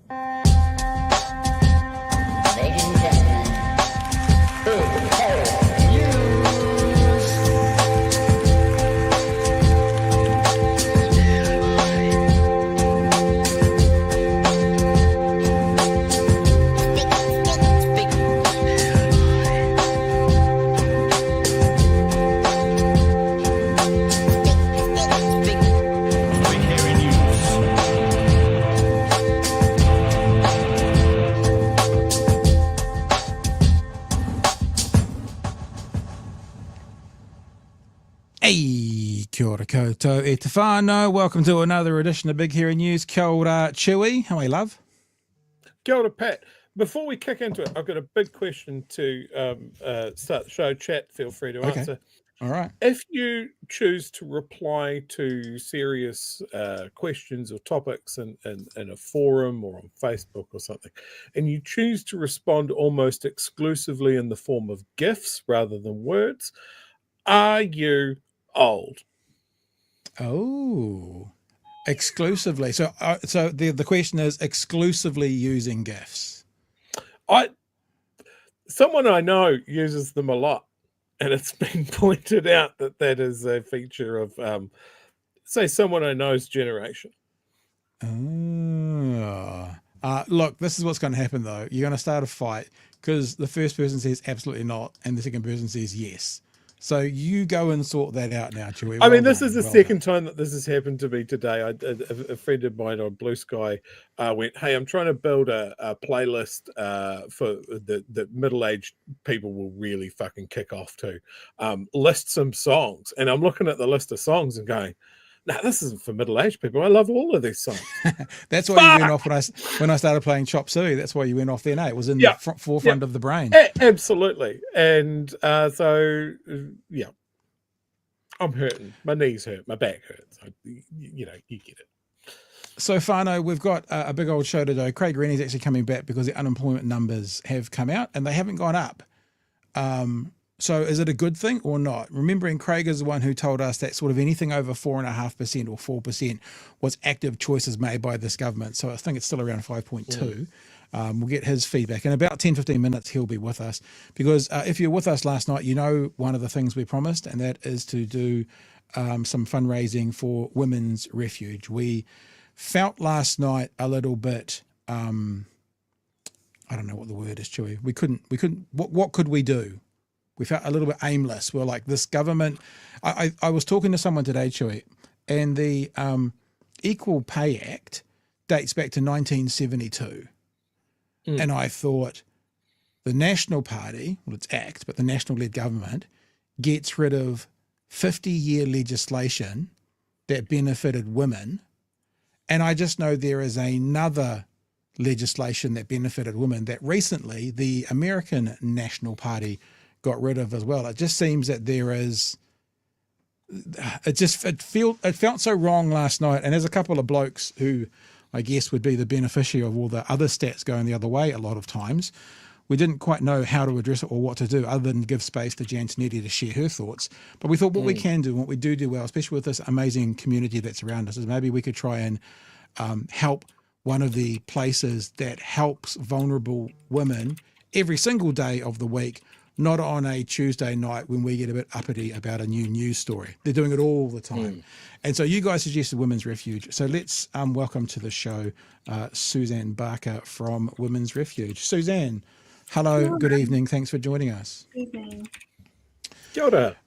Ladies and gentlemen, big hairy news. Big hairy news. Hey, kia ora koutou e te whānau. Welcome to another edition of Big Hairy News. Kia ora, Chewie. How are you, love? Kia ora, Pat. Before we kick into it, I've got a big question to start the show. Chat, feel free to Okay. answer. All right. If you choose to reply to serious questions or topics in a forum or on Facebook or something, and you choose to respond almost exclusively in the form of GIFs rather than words, are you old? Oh, exclusively. So the question is exclusively using GIFs. Someone I know uses them a lot, and it's been pointed out that is a feature of, say, someone I know's generation. Oh. Look, this is what's going to happen, though. You're going to start a fight because the first person says absolutely not, and the second person says yes. So you go and sort that out now, Chewie. I mean, this is the second time that this has happened to me today. A friend of mine on Blue Sky went, "Hey, I'm trying to build a playlist for the middle-aged people will really fucking kick off to. List some songs." And I'm looking at the list of songs and going, "No, this isn't for middle-aged people. I love all of these songs." That's why you went off when I started playing Chop Suey. That's why you went off then. It was in the forefront of the brain. Absolutely. And so, I'm hurting. My knees hurt. My back hurts. You get it. So, Whānau, we've got a big old show today. Craig Renney's actually coming back because the unemployment numbers have come out and they haven't gone up. So is it a good thing or not? Remembering Craig is the one who told us that sort of anything over 4.5% or 4% was active choices made by this government. So I think it's still around 5.2. We'll get his feedback. In about 10, 15 minutes, he'll be with us. Because if you're with us last night, you know one of the things we promised, and that is to do some fundraising for Women's Refuge. We felt last night a little bit, I don't know what the word is, Chewie. We couldn't, what could we do? We felt a little bit aimless. We're like, this government, I was talking to someone today, Chewie, and the Equal Pay Act dates back to 1972. And I thought the National Party, well, it's ACT, but the national-led government gets rid of 50-year legislation that benefited women. And I just know there is another legislation that benefited women that recently the American National Party got rid of as well. It just seems that there is, it felt so wrong last night. And there's a couple of blokes who I guess would be the beneficiary of all the other stats going the other way a lot of times. We didn't quite know how to address it or what to do other than give space to Jantonetti to share her thoughts. But we thought what we can do and what we do well, especially with this amazing community that's around us, is maybe we could try and help one of the places that helps vulnerable women every single day of the week, not on a Tuesday night when we get a bit uppity about a new news story. They're doing it all the time. And so you guys suggested Women's Refuge. So let's welcome to the show Suzanne Barker from Women's Refuge. Suzanne, hello, good evening. Thanks for joining us. Good evening. Kia ora.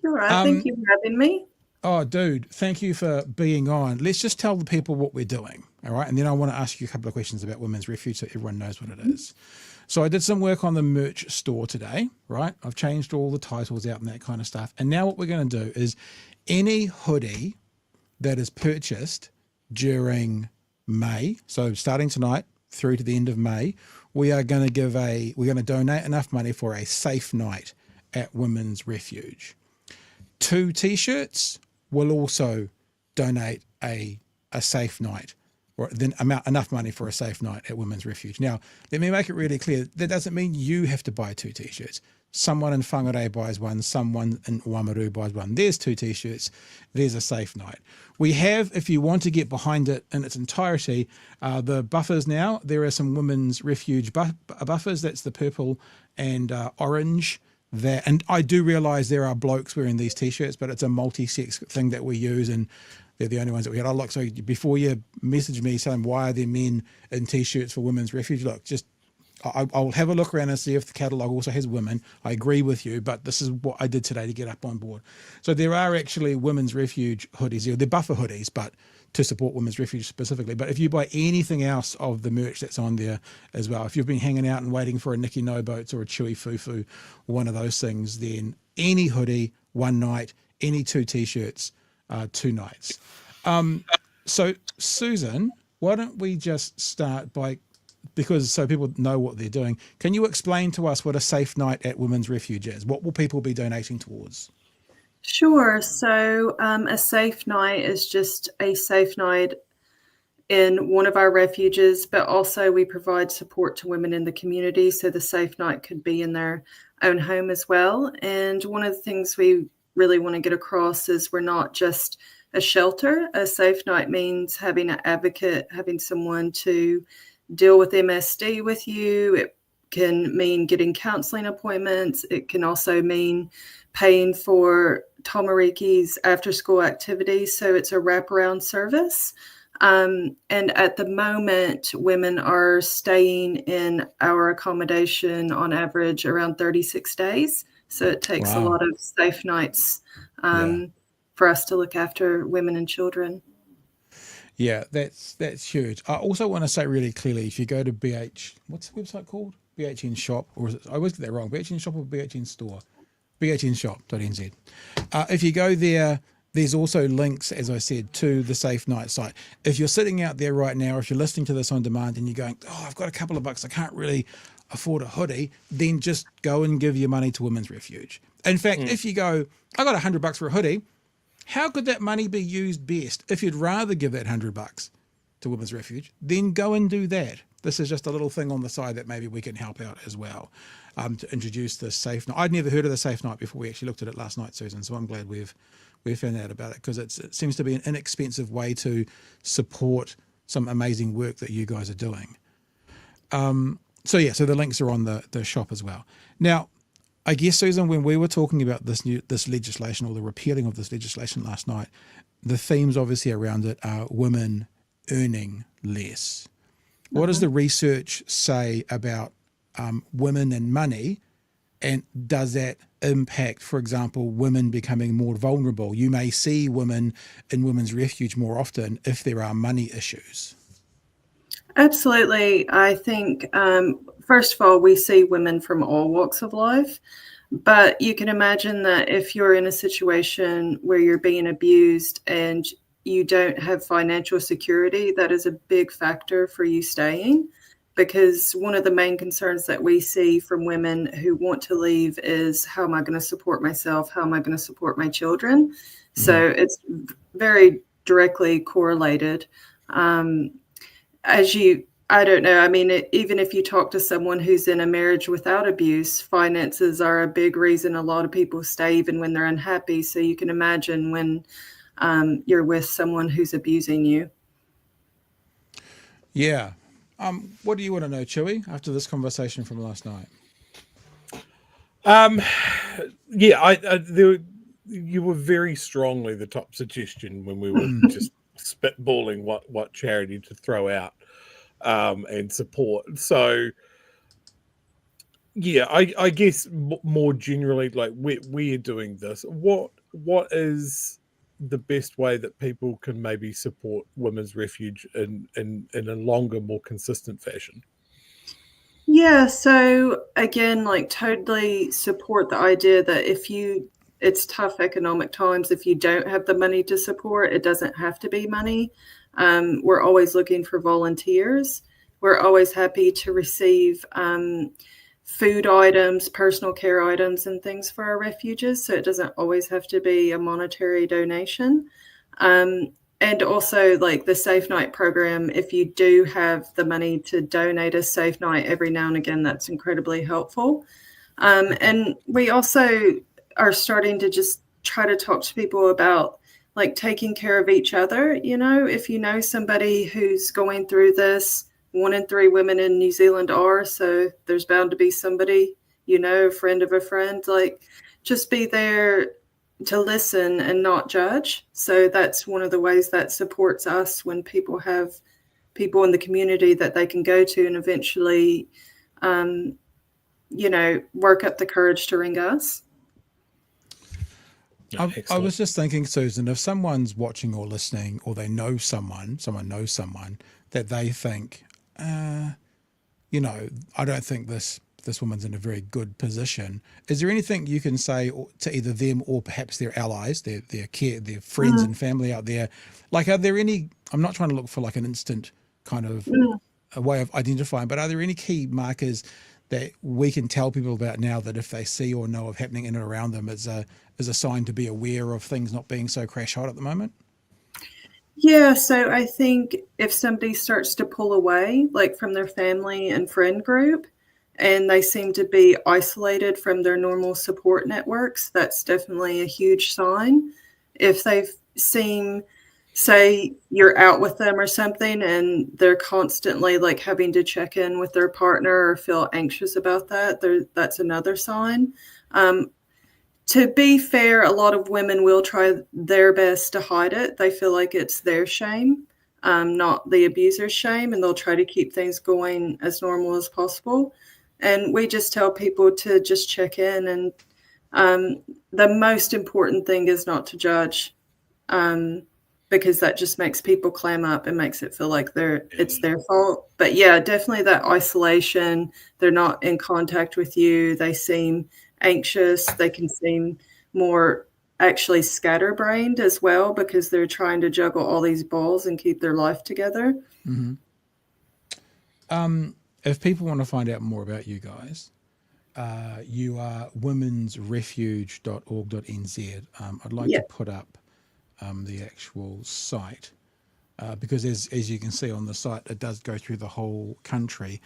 All right, thank you for having me. Oh, dude, thank you for being on. Let's just tell the people what we're doing, all right? And then I want to ask you a couple of questions about Women's Refuge so everyone knows what it is. So I did some work on the merch store today, right? I've changed all the titles out and that kind of stuff. And now what we're going to do is any hoodie that is purchased during May, so starting tonight through to the end of May, we are going to donate enough money for a safe night at Women's Refuge. 2 t-shirts will also donate a safe night or then enough money for a safe night at Women's Refuge. Now, let me make it really clear. That doesn't mean you have to buy 2 T-shirts. Someone in Whangarei buys one, someone in Oamaru buys one. There's 2 T-shirts. There's a safe night. We have, if you want to get behind it in its entirety, the buffers now. There are some Women's Refuge buffers. That's the purple and orange. And I do realise there are blokes wearing these T-shirts, but it's a multi-sex thing that we use, and they're the only ones that we had. Look, so before you message me saying why are there men in T-shirts for Women's Refuge, look, just I'll have a look around and see if the catalogue also has women. I agree with you, but this is what I did today to get up on board. So there are actually Women's Refuge hoodies. They're buffer hoodies, but to support Women's Refuge specifically. But if you buy anything else of the merch that's on there as well, if you've been hanging out and waiting for a Nikki No Boats or a Chewie Fufu or one of those things, then any hoodie, 1 night, any 2 T-shirts, 2 nights. So Susan, why don't we just start by, because so people know what they're doing, can you explain to us what a safe night at Women's Refuge is? What will people be donating towards? Sure. So a safe night is just a safe night in one of our refuges, but also we provide support to women in the community. So the safe night could be in their own home as well. And one of the things we really want to get across is we're not just a shelter. A safe night means having an advocate, having someone to deal with MSD with you. It can mean getting counseling appointments. It can also mean paying for Tomariki's after school activities. So it's a wraparound service. And at the moment, women are staying in our accommodation on average around 36 days. So it takes a lot of safe nights for us to look after women and children. Yeah, that's huge. I also want to say really clearly, if you go to what's the website called? BHN Shop, or is it, I always get that wrong, BHN Shop or BHN Store? bhnshop.nz. If you go there, there's also links, as I said, to the Safe Night site. If you're sitting out there right now, if you're listening to this on demand and you're going, I've got a couple of bucks, I can't really afford a hoodie, then just go and give your money to Women's Refuge. In fact, if you go, I got $100 for a hoodie, how could that money be used best? If you'd rather give that $100 to Women's Refuge, then go and do that. This is just a little thing on the side that maybe we can help out as well, to introduce the Safe Night. I'd never heard of the Safe Night before we actually looked at it last night, Susan, so I'm glad we've found out about it, because it seems to be an inexpensive way to support some amazing work that you guys are doing. So the links are on the shop as well. Now, I guess, Susan, when we were talking about this legislation, or the repealing of this legislation last night, the themes obviously around it are women earning less. What does the research say about women and money, and does that impact, for example, women becoming more vulnerable? You may see women in Women's Refuge more often if there are money issues. Absolutely. I think, first of all, we see women from all walks of life, but you can imagine that if you're in a situation where you're being abused and you don't have financial security, that is a big factor for you staying, because one of the main concerns that we see from women who want to leave is, how am I going to support myself? How am I going to support my children? Mm-hmm. So it's very directly correlated. I don't know. I mean, even if you talk to someone who's in a marriage without abuse, finances are a big reason a lot of people stay even when they're unhappy. So you can imagine when you're with someone who's abusing you. Yeah. What do you want to know, Chewie, after this conversation from last night? You were very strongly the top suggestion when we were just spitballing what charity to throw out and support. So I guess more generally, like we're doing this, what is the best way that people can maybe support Women's Refuge in a longer, more consistent fashion? Yeah, so again, like, totally support the idea that it's tough economic times. If you don't have the money to support, it doesn't have to be money. We're always looking for volunteers. We're always happy to receive food items, personal care items, and things for our refuges. So it doesn't always have to be a monetary donation. and also like the Safe Night program, if you do have the money to donate a Safe Night every now and again, that's incredibly helpful. And we also are starting to just try to talk to people about like taking care of each other. You know, if you know somebody who's going through this, 1 in 3 women in New Zealand are, so there's bound to be somebody, you know, a friend of a friend, like just be there to listen and not judge. So that's one of the ways that supports us when people have people in the community that they can go to and eventually, you know, work up the courage to ring us. I was just thinking, Susan, if someone's watching or listening, or they know someone knows someone that they think, you know, I don't think this woman's in a very good position. Is there anything you can say to either them or perhaps their allies, their friends and family out there? Like, are there any? I'm not trying to look for like an instant kind of a way of identifying, but are there any key markers that we can tell people about now that if they see or know of happening in and around them is a sign to be aware of things not being so crash hot at the moment? Yeah, so I think if somebody starts to pull away, like from their family and friend group, and they seem to be isolated from their normal support networks, that's definitely a huge sign. If they seem, say, you're out with them or something, and they're constantly like having to check in with their partner or feel anxious about that, that's another sign. To be fair, a lot of women will try their best to hide it. They feel like it's their shame, not the abuser's shame, and they'll try to keep things going as normal as possible. And we just tell people to just check in. And the most important thing is not to judge, because that just makes people clam up and makes it feel like it's their fault. But yeah, definitely that isolation. They're not in contact with you. They seem anxious. They can seem more actually scatterbrained as well because they're trying to juggle all these balls and keep their life together. Mm-hmm. If people want to find out more about you guys, you are womensrefuge.org.nz. I'd like to put up the actual site because as you can see on the site, it does go through the whole country.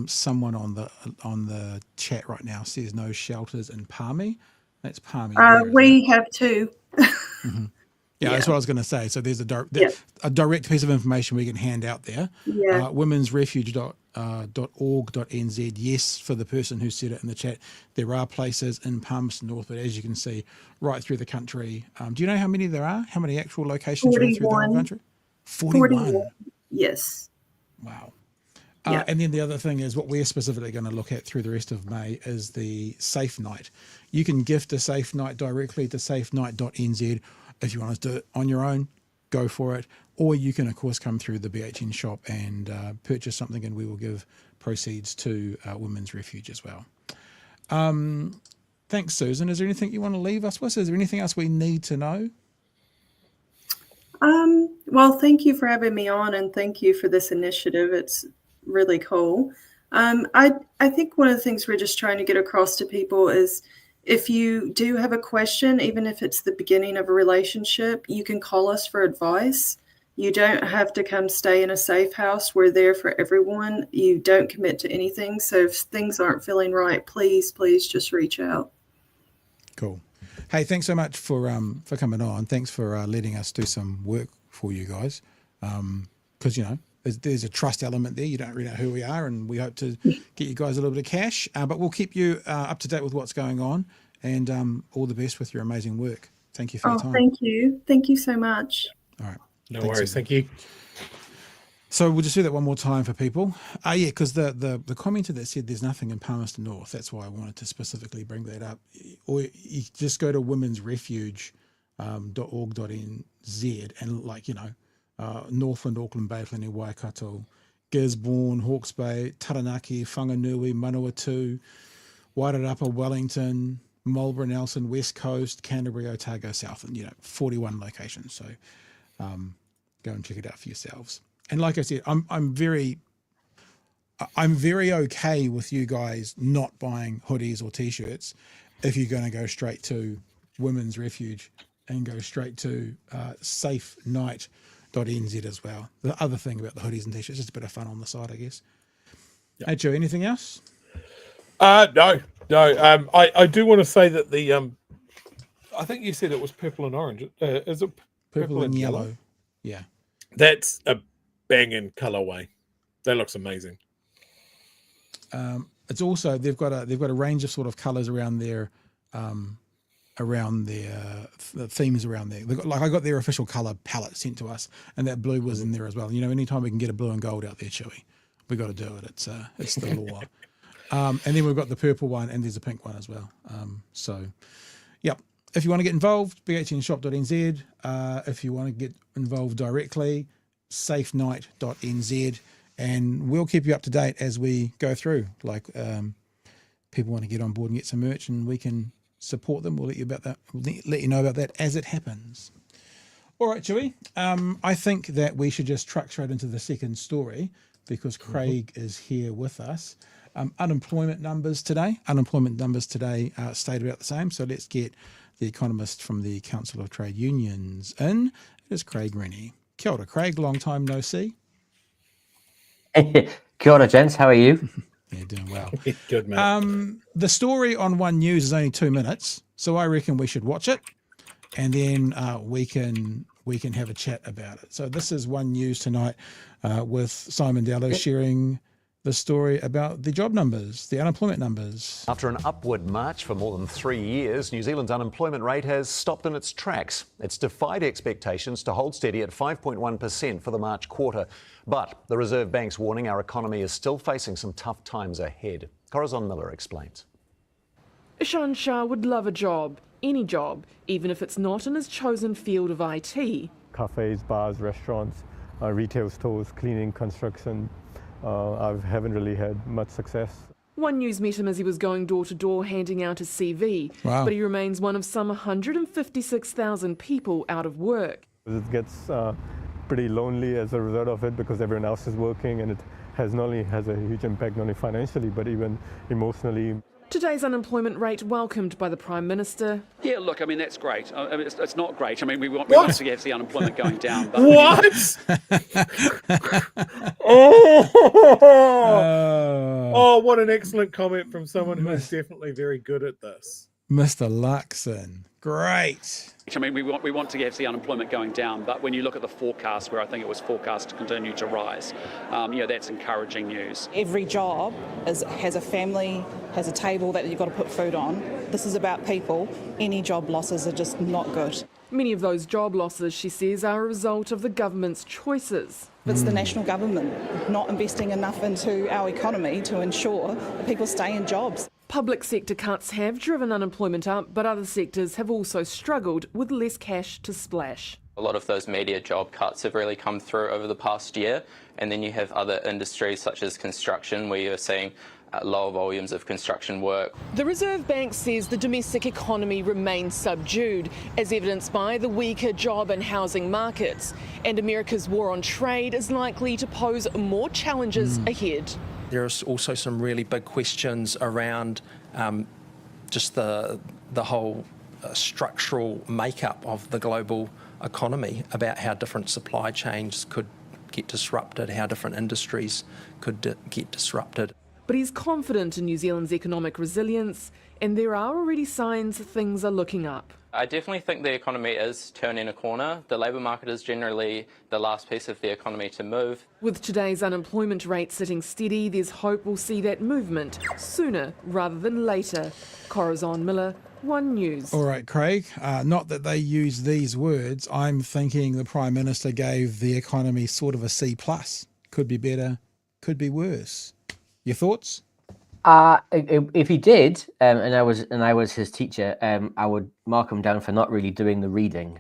Someone on the chat right now says no shelters in Palmy. That's Palmy. We have 2. Mm-hmm. Yeah, that's what I was going to say. So there's a direct piece of information we can hand out there. Yeah. Womensrefuge.org.nz. Yes, for the person who said it in the chat, there are places in Palmerston North, but as you can see, right through the country. Do you know how many there are? How many actual locations are through the whole country? 41. Yes. Wow. And then the other thing is what we're specifically going to look at through the rest of May is the Safe Night. You can gift a Safe Night directly to safenight.nz. If you want to do it on your own, go for it. Or you can, of course, come through the BHN shop and purchase something, and we will give proceeds to Women's Refuge as well. Thanks, Susan. Is there anything you want to leave us with? Is there anything else we need to know? Well, thank you for having me on, and thank you for this initiative. It's really cool. I think one of the things we're just trying to get across to people is if you do have a question, even if it's the beginning of a relationship, you can call us for advice. You don't have to come stay in a safe house. We're there for everyone. You don't commit to anything. So if things aren't feeling right, please just reach out. Cool. Hey, thanks so much for coming on. Thanks for letting us do some work for you guys. Because, you know, there's a trust element there. You don't really know who we are, and we hope to get you guys a little bit of cash. But we'll keep you up to date with what's going on, and all the best with your amazing work. Thank you for your time. Thank you. Thank you so much. All right. No worries. Thank you. So we'll just do that one more time for people. Yeah, because the commenter that said there's nothing in Palmerston North, that's why I wanted to specifically bring that up. Or you just go to womensrefuge.org.nz and, like, you know, Northland, Auckland, Baitland, Waikato, Gisborne, Hawke's Bay, Taranaki, Whanganui, Manawatu, Wairarapa, Wellington, Marlborough, Nelson, West Coast, Canterbury, Otago, Southland, you know, 41 locations. So go and check it out for yourselves. And like I said, I'm very okay with you guys not buying hoodies or t-shirts if you're going to go straight to Women's Refuge and go straight to safenight.nz as well. The other thing about the hoodies and t-shirts, just a bit of fun on the side, I guess. Hey, Joe, anything else? No. I do want to say that the I think you said it was purple and orange. Is it Purple and yellow? Yeah. That's a banging colorway. That looks amazing. It's also they've got a range of sort of colors around their the themes around there. They've got, like, I got their official color palette sent to us, and that blue was in there as well. You know, anytime we can get a blue and gold out there, Chewie, we got to do it. It's the law. And then we've got the purple one, and there's a pink one as well. So, yep. If you want to get involved, bhnshop.nz. If you want to get involved directly, safenight.nz, and we'll keep you up to date as we go through. Like, people want to get on board and get some merch, and we can support them. We'll let you about that. We'll let you know about that as it happens. All right, Chewie. I think that we should just truck straight into the second story because Craig is here with us. Unemployment numbers today. Stayed about the same. So let's get the economist from the Council of Trade Unions in. It is Craig Renney. Kia ora, Craig. Long time no see. Kia ora, gents. How are you? Yeah, doing well. Good, man. The story on One News is only 2 minutes, so I reckon we should watch it, and then we can have a chat about it. So this is One News tonight with Simon Dallow sharing the story about the job numbers, the unemployment numbers. After an upward march for more than 3 years, New Zealand's unemployment rate has stopped in its tracks. It's defied expectations to hold steady at 5.1% for the March quarter. But the Reserve Bank's warning our economy is still facing some tough times ahead. Corazon Miller explains. Ishan Shah would love a job, any job, even if it's not in his chosen field of IT. Cafes, bars, restaurants, retail stores, cleaning, construction. I haven't really had much success. One News met him as he was going door to door handing out his CV, Wow. but he remains one of some 156,000 people out of work. It gets pretty lonely as a result of it because everyone else is working, and it has not only has a huge impact not only financially but even emotionally. Today's unemployment rate welcomed by the Prime Minister. Yeah, look, I mean, that's great. I mean, it's not great. I mean, we want to get the unemployment going down. But What? Oh, what an excellent comment from someone who is definitely very good at this. Mr. Luxon. Great. I mean, we want to get the unemployment going down, but when you look at the forecast, where I think it was forecast to continue to rise, that's encouraging news. Every job has a family, has a table that you've got to put food on. This is about people. Any job losses are just not good. Many of those job losses, she says, are a result of the government's choices. It's the national government not investing enough into our economy to ensure that people stay in jobs. Public sector cuts have driven unemployment up, but other sectors have also struggled with less cash to splash. A lot of those media job cuts have really come through over the past year, and then you have other industries such as construction where you're seeing lower volumes of construction work. The Reserve Bank says the domestic economy remains subdued, as evidenced by the weaker job and housing markets, and America's war on trade is likely to pose more challenges ahead. There's also some really big questions around just the whole structural makeup of the global economy, about how different supply chains could get disrupted, how different industries could get disrupted. But he's confident in New Zealand's economic resilience, and there are already signs things are looking up. I definitely think the economy is turning a corner. The labour market is generally the last piece of the economy to move. With today's unemployment rate sitting steady, there's hope we'll see that movement sooner rather than later. Corazon Miller, One News. All right, Craig, not that they use these words. I'm thinking the Prime Minister gave the economy sort of a C+. Could be better, could be worse. Your thoughts? If he did, and I was his teacher, I would mark him down for not really doing the reading.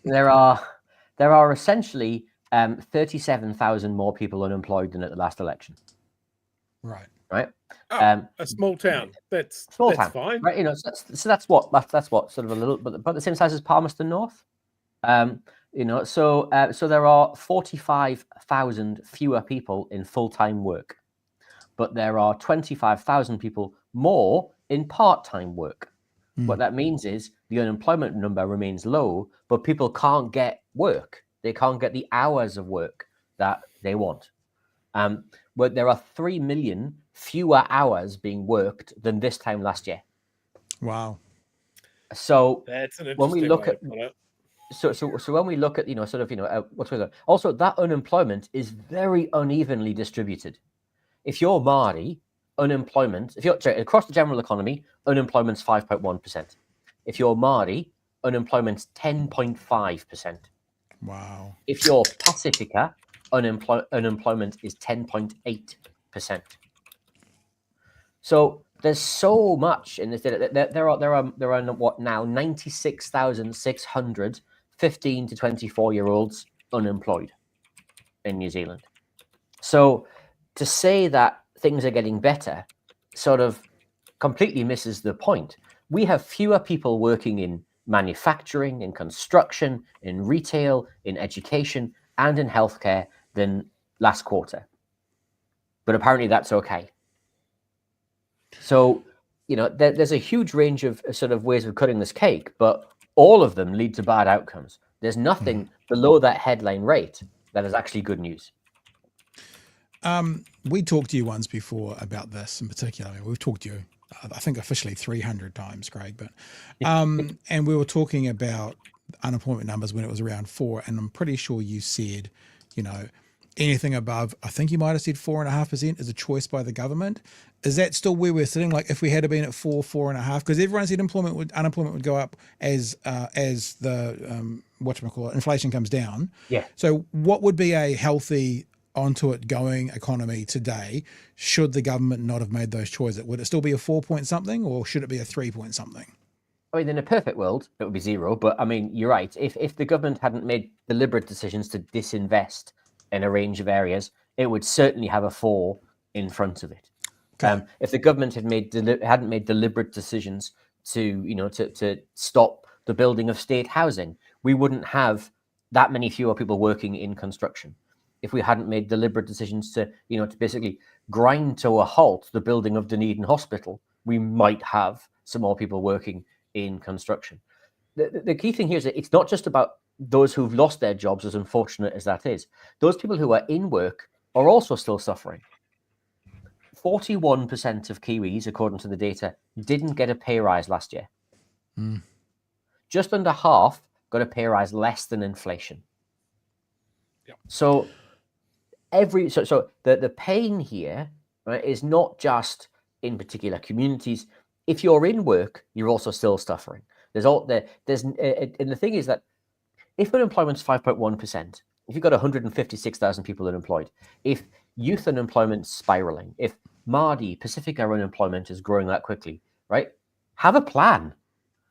There are essentially 37,000 more people unemployed than at the last election. Right. Right. A small town. That's fine. Right. You know, so that's what sort of a little, but about the same size as Palmerston North. You know, so there are 45,000 fewer people in full-time work, but there are 25,000 people more in part-time work. What that means is the unemployment number remains low, but people can't get work. They can't get the hours of work that they want. But there are 3 million fewer hours being worked than this time last year. Wow. So That's an when we interesting look way at to put it. so when we look at what's going on, also that unemployment is very unevenly distributed. If you're Māori, unemployment, across the general economy, unemployment's 5.1%. If you're Māori, unemployment's 10.5%. Wow. If you're Pasifika, unemployment is 10.8%. So there's so much in this data. There are what now 96,600 15 to 24-year-olds unemployed in New Zealand. So to say that things are getting better sort of completely misses the point. We have fewer people working in manufacturing, in construction, in retail, in education, and in healthcare than last quarter. But apparently that's okay. So, there's a huge range of sort of ways of cutting this cake, but all of them lead to bad outcomes. There's nothing below that headline rate that is actually good news. We talked to you once before about this in particular. I mean, we've talked to you, I think officially 300 times, Craig, but, and we were talking about unemployment numbers when it was around 4, and I'm pretty sure you said, anything above, I think you might have said 4.5% is a choice by the government. Is that still where we're sitting? Like if we had been at 4.5, because everyone said unemployment would go up as the inflation comes down. Yeah. So what would be a healthy onto it going economy today should the government not have made those choices? Would it still be a 4 point something, or should it be a 3 point something? I mean, in a perfect world, it would be 0. But I mean, you're right. If the government hadn't made deliberate decisions to disinvest in a range of areas, it would certainly have a 4 in front of it. Okay. If the government hadn't made deliberate decisions to stop the building of state housing, we wouldn't have that many fewer people working in construction. If we hadn't made deliberate decisions to basically grind to a halt the building of Dunedin Hospital, we might have some more people working in construction. The key thing here is that it's not just about those who've lost their jobs, as unfortunate as that is. Those people who are in work are also still suffering. 41% of Kiwis, according to the data, didn't get a pay rise last year. Just under half got a pay rise less than inflation. Yep. So the pain here, right, is not just in particular communities. If you're in work, you're also still suffering. And the thing is that if unemployment's 5.1%, if you've got 156,000 people unemployed, if youth unemployment's spiraling, if Māori, Pacifica unemployment is growing that quickly, right? Have a plan.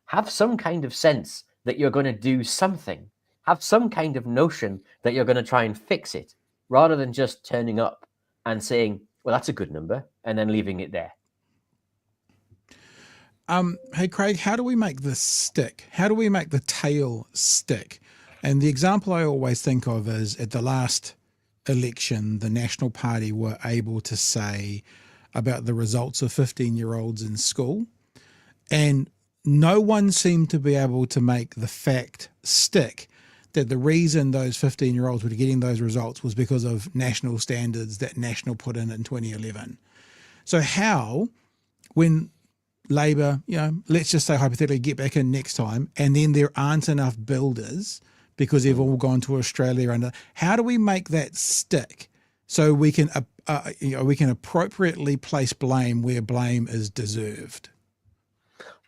Have some kind of sense that you're going to do something. Have some kind of notion that you're going to try and fix it, rather than just turning up and saying, well, that's a good number, and then leaving it there. Hey, Craig, how do we make this stick? How do we make the tail stick? And the example I always think of is at the last election, the National Party were able to say about the results of 15-year-olds in school, and no one seemed to be able to make the fact stick that the reason those 15-year-olds were getting those results was because of national standards that National put in 2011. So how, when Labour, let's just say hypothetically get back in next time, and then there aren't enough builders because they've all gone to Australia, and how do we make that stick so we can appropriately place blame where blame is deserved?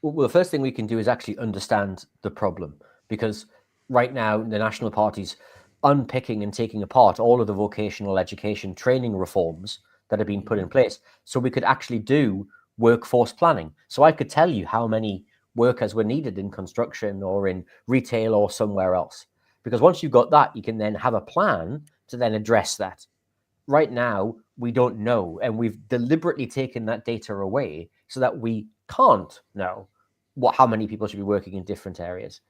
Well, the first thing we can do is actually understand the problem, because right now the National Party's unpicking and taking apart all of the vocational education training reforms that have been put in place so we could actually do workforce planning. So I could tell you how many workers were needed in construction or in retail or somewhere else. Because once you've got that, you can then have a plan to then address that. Right now, we don't know, and we've deliberately taken that data away so that we can't know how many people should be working in different areas.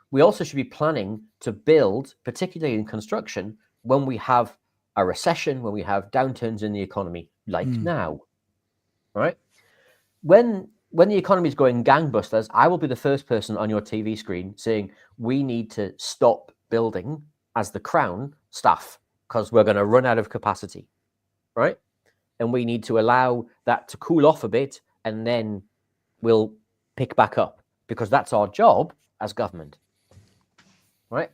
We also should be planning to build, particularly in construction, when we have a recession, when we have downturns in the economy, like now, right? When when the economy is going gangbusters, I will be the first person on your TV screen saying we need to stop building as the Crown staff because we're going to run out of capacity, right? And we need to allow that to cool off a bit, and then we'll pick back up because that's our job as government, right?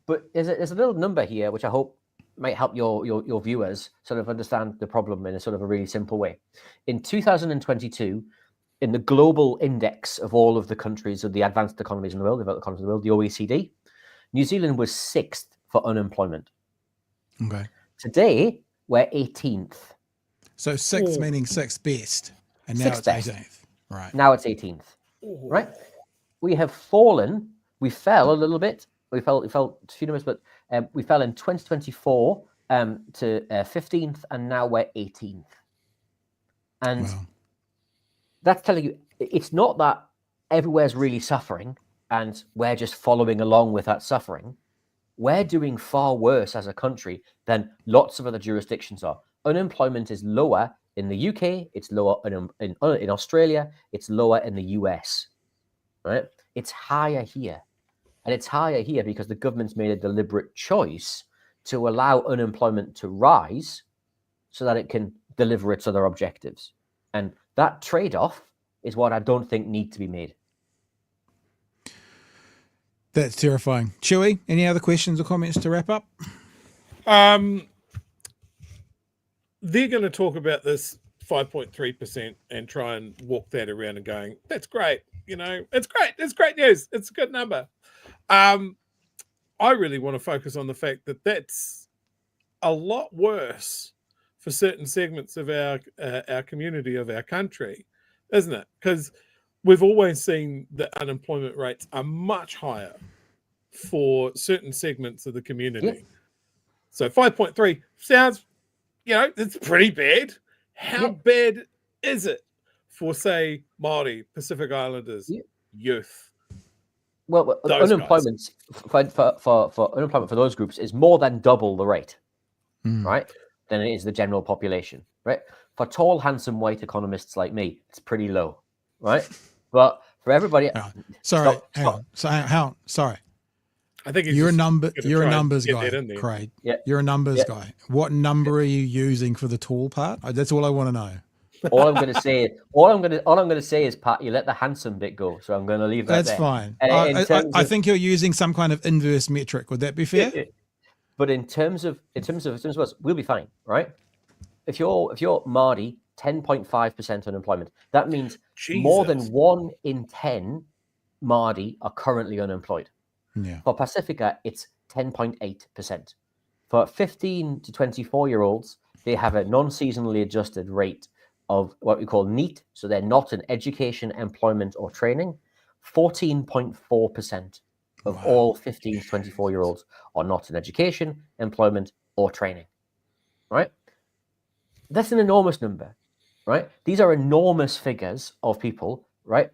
But there's a little number here which I hope might help your viewers sort of understand the problem in a sort of a really simple way. In 2022, in the global index of all of the countries of the advanced economies in the world, developed economies in the world, the OECD, New Zealand was 6th for unemployment. Okay. Today, we're 18th. So 6th meaning 6th best, and now Sixth it's best. 18th. Right. Now it's 18th. Right? We have fallen. We fell a little bit. We fell a few numbers, but we fell in 2024 to 15th, and now we're 18th. And Wow. that's telling you it's not that everywhere's really suffering and we're just following along with that suffering. We're doing far worse as a country than lots of other jurisdictions are. Unemployment is lower in the UK, it's lower in Australia, it's lower in the US, right? It's higher here. And it's higher here because the government's made a deliberate choice to allow unemployment to rise so that it can deliver its other objectives. And that trade-off is what I don't think need to be made. That's terrifying. Chewie, any other questions or comments to wrap up? They're going to talk about this 5.3% and try and walk that around and going, that's great. You know, it's great. It's great news. It's a good number. I really want to focus on the fact that that's a lot worse for certain segments of our community, of our country, isn't it? Because we've always seen that unemployment rates are much higher for certain segments of the community. Yeah. So 5.3 sounds, you know, it's pretty bad. How bad is it for, say, Māori, Pacific Islanders, youth? Well, unemployment for unemployment for those groups is more than double the rate, right, than it is the general population, right? For tall, handsome white economists like me, it's pretty low, right? But for everybody, sorry, hang on. Sorry. I think you're a numbers guy, Craig. Yeah. You're a numbers guy. What number are you using for the tall part? That's all I want to know. All I'm going to say is, Pat, you let the handsome bit go, so I'm going to leave that. That's there. fine. I think you're using some kind of inverse metric. Would that be fair? But in terms of us, we'll be fine, right? If you're Māori, 10.5% unemployment. That means more than 1 in 10 Māori are currently unemployed. Yeah. For Pacifica, it's 10.8%. For 15 to 24-year-olds, they have a non-seasonally adjusted rate of what we call NEET, so they're not in education, employment, or training. 14.4% of all 15 to 24-year-olds are not in education, employment, or training, right? That's an enormous number, right? These are enormous figures of people, right?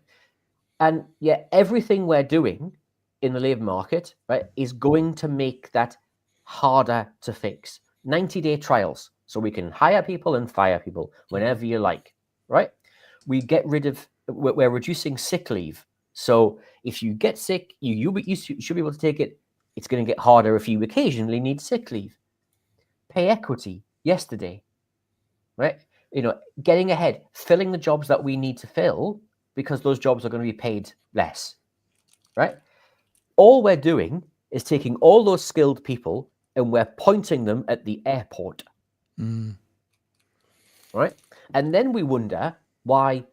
And yet everything we're doing in the labour market, right, is going to make that harder to fix. 90-day trials, so we can hire people and fire people whenever you like, right? We're reducing sick leave. So if you get sick, you should be able to take it. It's going to get harder if you occasionally need sick leave. Pay equity yesterday, right? You know, getting ahead, filling the jobs that we need to fill because those jobs are going to be paid less, right? All we're doing is taking all those skilled people and we're pointing them at the airport, right? And then we wonder why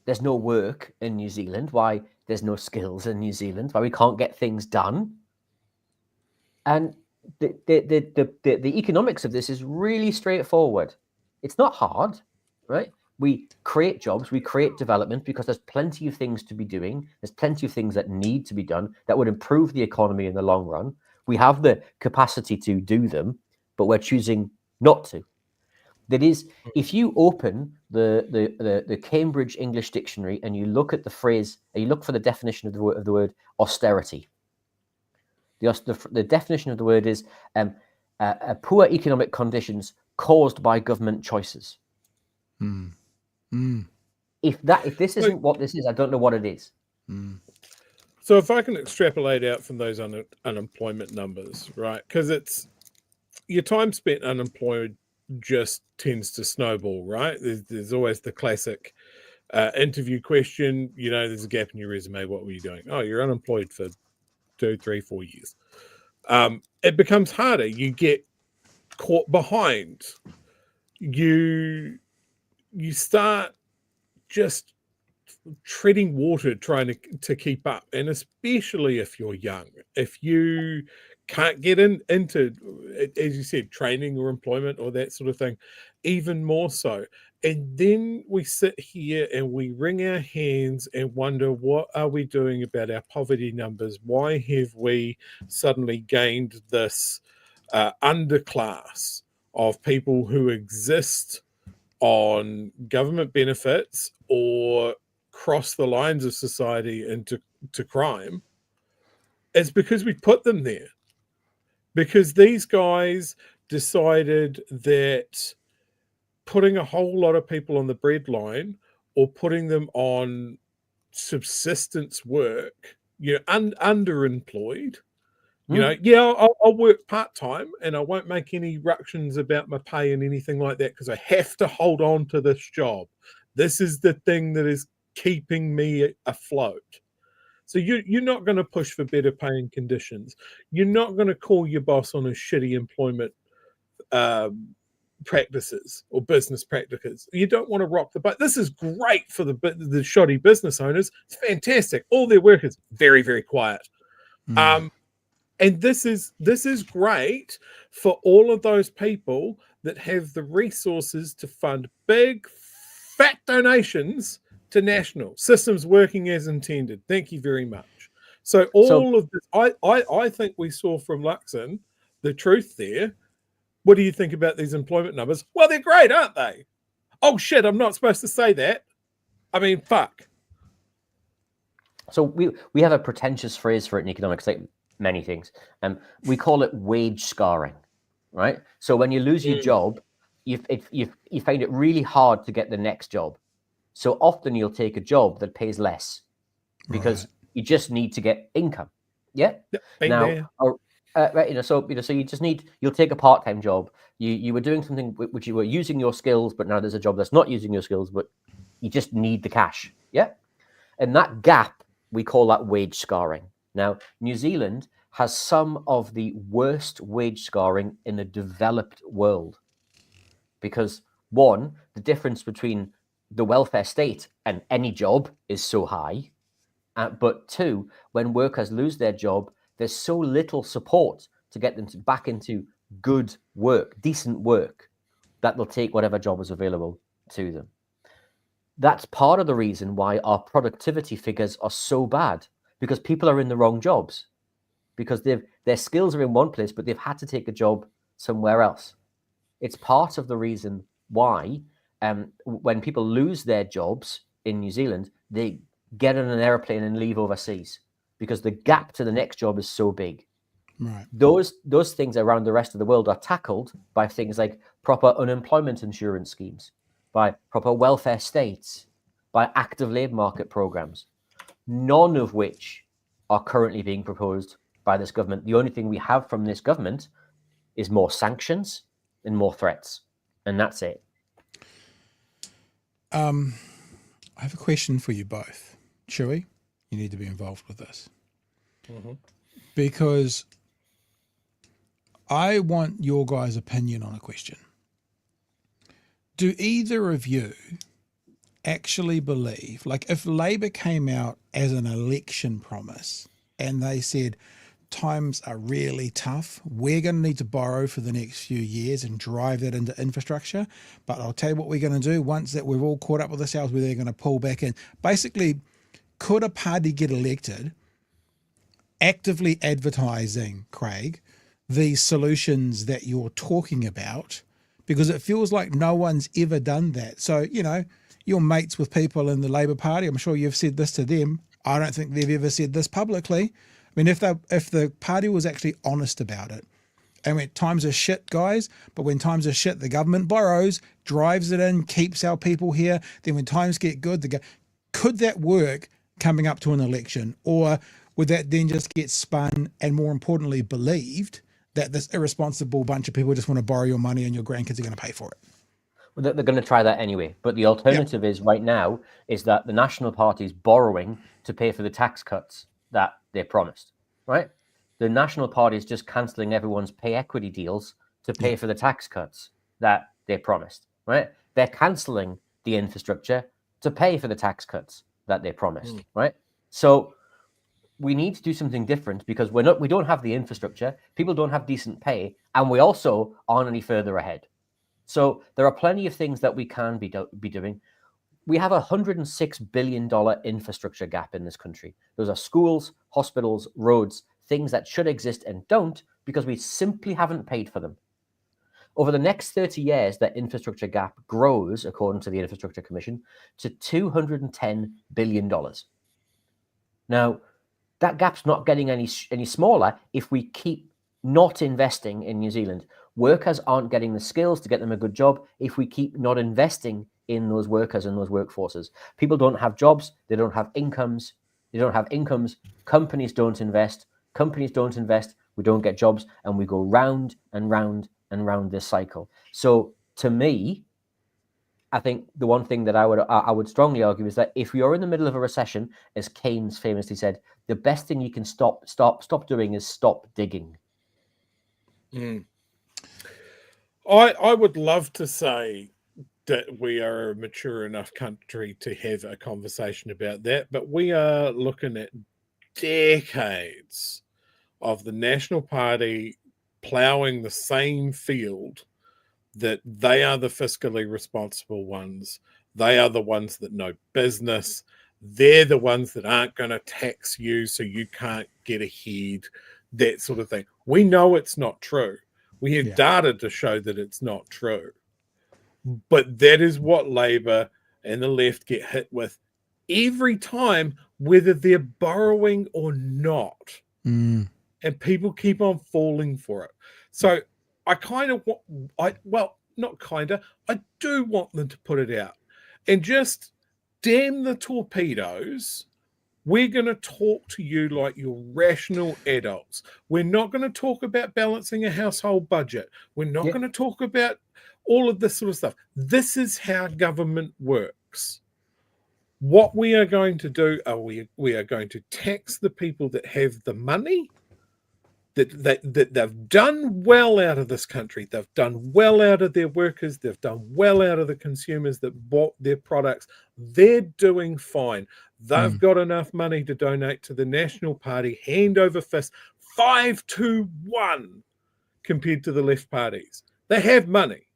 there's no work in New Zealand, why there's no skills in New Zealand, why we can't get things done. And the economics of this is really straightforward. It's not hard, right? We create jobs, we create development because there's plenty of things to be doing. There's plenty of things that need to be done that would improve the economy in the long run. We have the capacity to do them, but we're choosing not to. That is, if you open the Cambridge English Dictionary and you look at the phrase, and you look for the definition of the word austerity, the definition of the word is poor economic conditions caused by government choices. if this isn't what this is, I don't know what it is. So if I can extrapolate out from those unemployment numbers, right? Because it's your time spent unemployed just tends to snowball, right? There's always the classic interview question. There's a gap in your resume. What were you doing? Oh, you're unemployed for 2, 3, 4 years. It becomes harder. You get caught behind. You start just treading water trying to keep up, and especially if you're young, if you can't get into, as you said, training or employment or that sort of thing, even more so. And then we sit here and we wring our hands and wonder, what are we doing about our poverty numbers? Why have we suddenly gained this underclass of people who exist on government benefits or cross the lines of society into crime? It's because we put them there. Because these guys decided that putting a whole lot of people on the breadline or putting them on subsistence work, underemployed, I'll work part-time and I won't make any ructions about my pay and anything like that because I have to hold on to this job. This is the thing that is keeping me afloat. So you're not going to push for better paying conditions. You're not going to call your boss on his shitty employment practices or business practices. You don't want to rock the boat. This is great for the shoddy business owners. It's fantastic. All their work is very, very quiet. And this is great for all of those people that have the resources to fund big, fat donations to national systems working as intended. Thank you very much. So of this, I think we saw from Luxon the truth there. What do you think about these employment numbers? Well, they're great, aren't they? Oh shit, I'm not supposed to say that. I mean, fuck. So we have a pretentious phrase for it in economics, like many things. We call it wage scarring, right? So when you lose your job, you find it really hard to get the next job. So often you'll take a job that pays less because you just need to get income. Yeah. Right. So you'll take a part-time job. You were doing something which you were using your skills, but now there's a job that's not using your skills, but you just need the cash. Yeah. And that gap, we call that wage scarring. Now, New Zealand has some of the worst wage scarring in the developed world because, one, the difference between the welfare state and any job is so high. But two, when workers lose their job, there's so little support to get them back into good work, decent work, that they'll take whatever job is available to them. That's part of the reason why our productivity figures are so bad, because people are in the wrong jobs, because their skills are in one place, but they've had to take a job somewhere else. It's part of the reason why when people lose their jobs in New Zealand, they get on an airplane and leave overseas because the gap to the next job is so big. Right. Those things around the rest of the world are tackled by things like proper unemployment insurance schemes, by proper welfare states, by active labour market programs, none of which are currently being proposed by this government. The only thing we have from this government is more sanctions and more threats, and that's it. I have a question for you both. Chewie, you need to be involved with this. Because I want your guys' opinion on a question. Do either of you actually believe, like if Labour came out as an election promise and they said, times are really tough, we're going to need to borrow for the next few years and drive that into infrastructure, but I'll tell you what we're going to do once that we've all caught up with ourselves, we're going to pull back in. Basically, could a party get elected actively advertising, Craig, these solutions that you're talking about? Because it feels like no one's ever done that. So, you're mates with people in the Labour Party. I'm sure you've said this to them. I don't think they've ever said this publicly. I mean, if the party was actually honest about it, And when times are shit, guys, but when times are shit, the government borrows, drives it in, keeps our people here. Then when times get good, could that work coming up to an election? Or would that then just get spun and, more importantly, believed that this irresponsible bunch of people just want to borrow your money and your grandkids are going to pay for it? Well, they're going to try that anyway. But the alternative is right now is that the National Party is borrowing to pay for the tax cuts that they promised, right? The National Party is just cancelling everyone's pay equity deals to pay for the tax cuts that they promised, right? They're cancelling the infrastructure to pay for the tax cuts that they promised, right? So we need to do something different because we don't have the infrastructure, people don't have decent pay, and we also aren't any further ahead. So there are plenty of things that we can be doing. We have a $106 billion infrastructure gap in this country. Those are schools, hospitals, roads, things that should exist and don't because we simply haven't paid for them. Over the next 30 years, that infrastructure gap grows, according to the Infrastructure Commission, to $210 billion. Now, that gap's not getting any smaller if we keep not investing in New Zealand. Workers aren't getting the skills to get them a good job if we keep not investing in those workers and those workforces. People don't have jobs. They don't have incomes. Companies don't invest. We don't get jobs, and we go round and round and round this cycle. So to me, I think the one thing that I would strongly argue is that if you're in the middle of a recession, as Keynes famously said, the best thing you can stop doing is stop digging. I would love to say that we are a mature enough country to have a conversation about that, but we are looking at decades of the National Party ploughing the same field, that they are the fiscally responsible ones. They are the ones that know business. They're the ones that aren't going to tax you so you can't get ahead, that sort of thing. We know it's not true. We have data to show that it's not true. But that is what Labour and the left get hit with every time, whether they're borrowing or not. And people keep on falling for it. So I do want them to put it out and just damn the torpedoes. We're going to talk to you like you're rational adults. We're not going to talk about balancing a household budget. We're not going to talk about all of this sort of stuff. This is how government works. What we are going to do are we are going to tax the people that have the money, that they've done well out of this country. They've done well out of their workers. They've done well out of the consumers that bought their products. They're doing fine. They've got enough money to donate to the National Party, hand over fist, 5-1 compared to the left parties. They have money.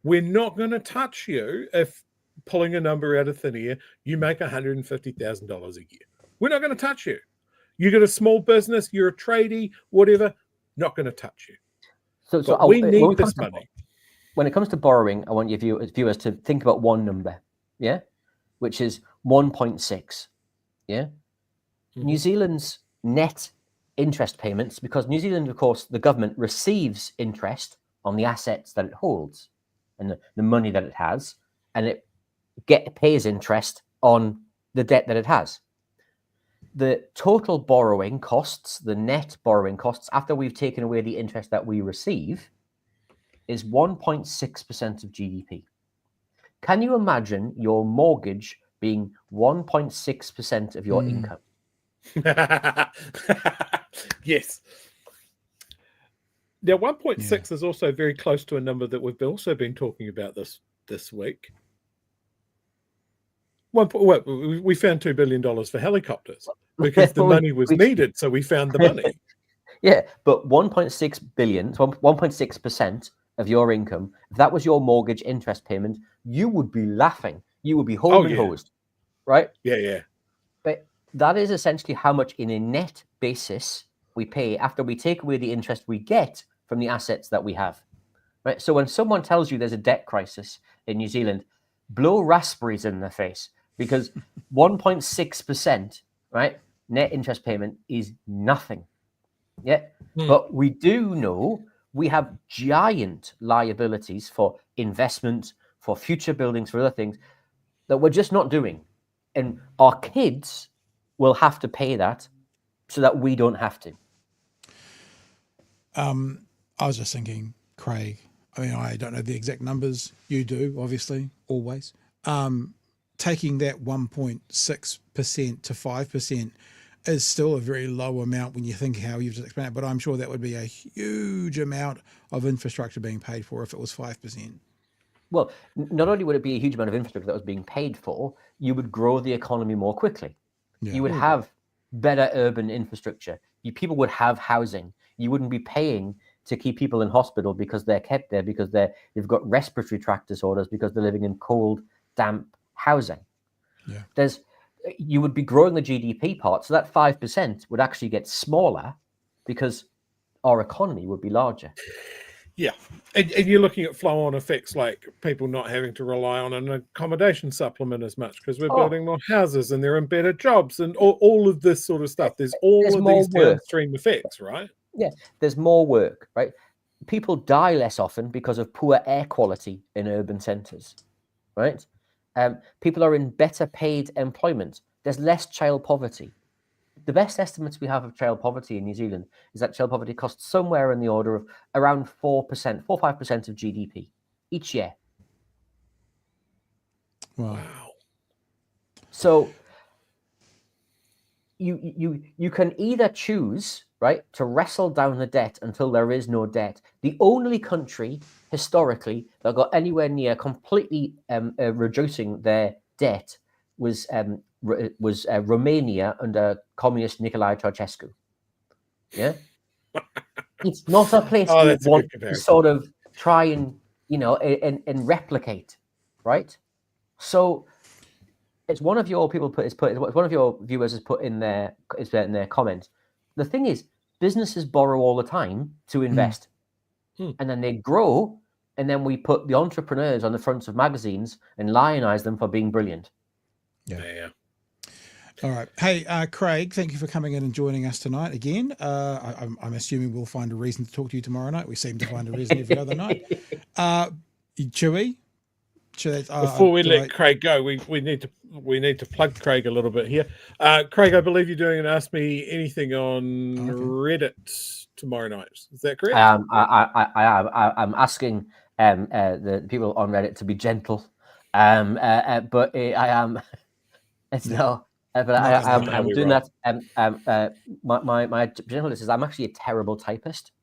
We're not going to touch you if, pulling a number out of thin air, you make $150,000 a year. We're not going to touch you. You got a small business, you're a tradie, whatever, not going to touch you. So we need this money. When it comes to borrowing, I want your viewers to think about one number, which is 1.6, New Zealand's net interest payments, because New Zealand, of course, the government receives interest on the assets that it holds and the money that it has, and it pays interest on the debt that it has. The total borrowing costs, the net borrowing costs, after we've taken away the interest that we receive, is 1.6% of GDP. Can you imagine your mortgage being 1.6% of your income? Yes. Now, 1.6 is also very close to a number that we've also been talking about this week. We found $2 billion for helicopters because the money was needed, so we found the money. Yeah, but 1.6 billion, so 1.6% of your income, if that was your mortgage interest payment, you would be laughing. You would be hosed, right? Yeah. But that is essentially how much in a net basis we pay after we take away the interest we get from the assets that we have, right? So when someone tells you there's a debt crisis in New Zealand, blow raspberries in their face, because 1.6%, right, net interest payment is nothing. Yeah. But we do know we have giant liabilities for investment, for future buildings, for other things that we're just not doing. And our kids will have to pay that so that we don't have to. I was just thinking, Craig, I mean, I don't know the exact numbers. You do, obviously, always. Taking that 1.6% to 5% is still a very low amount when you think how you've just explained it, but I'm sure that would be a huge amount of infrastructure being paid for if it was 5%. Well, not only would it be a huge amount of infrastructure that was being paid for, you would grow the economy more quickly. Yeah. You would have better urban infrastructure. People would have housing. You wouldn't be paying to keep people in hospital because they're kept there because they've got respiratory tract disorders because they're living in cold, damp housing. Yeah. You would be growing the GDP part, so that 5% would actually get smaller because our economy would be larger. Yeah, and you're looking at flow-on effects like people not having to rely on an accommodation supplement as much because we're building more houses and they're in better jobs and all of this sort of stuff. There's these downstream effects, right? Yeah, there's more work, right? People die less often because of poor air quality in urban centres, right? People are in better paid employment. There's less child poverty. The best estimates we have of child poverty in New Zealand is that child poverty costs somewhere in the order of around 4%, 4-5% of GDP each year. Wow. So you can either choose, right, to wrestle down the debt until there is no debt. The only country historically that got anywhere near completely reducing their debt was Romania under communist Nicolae Ceausescu. Yeah, it's not a place we want to sort of try and and replicate, right? So it's one of your one of your viewers has put in their comment. The thing is, businesses borrow all the time to invest, and then they grow, and then we put the entrepreneurs on the fronts of magazines and lionize them for being brilliant. Yeah. All right. Hey, Craig, thank you for coming in and joining us tonight again. I'm assuming we'll find a reason to talk to you tomorrow night. We seem to find a reason every other night. Chewie? Before we let Craig go, we need to plug Craig a little bit here. Craig, I believe you're doing an Ask Me Anything on Reddit tomorrow night. Is that correct? I'm asking the people on Reddit to be gentle, but I am. It's no. But I'm doing that. My gentleness is I'm actually a terrible typist.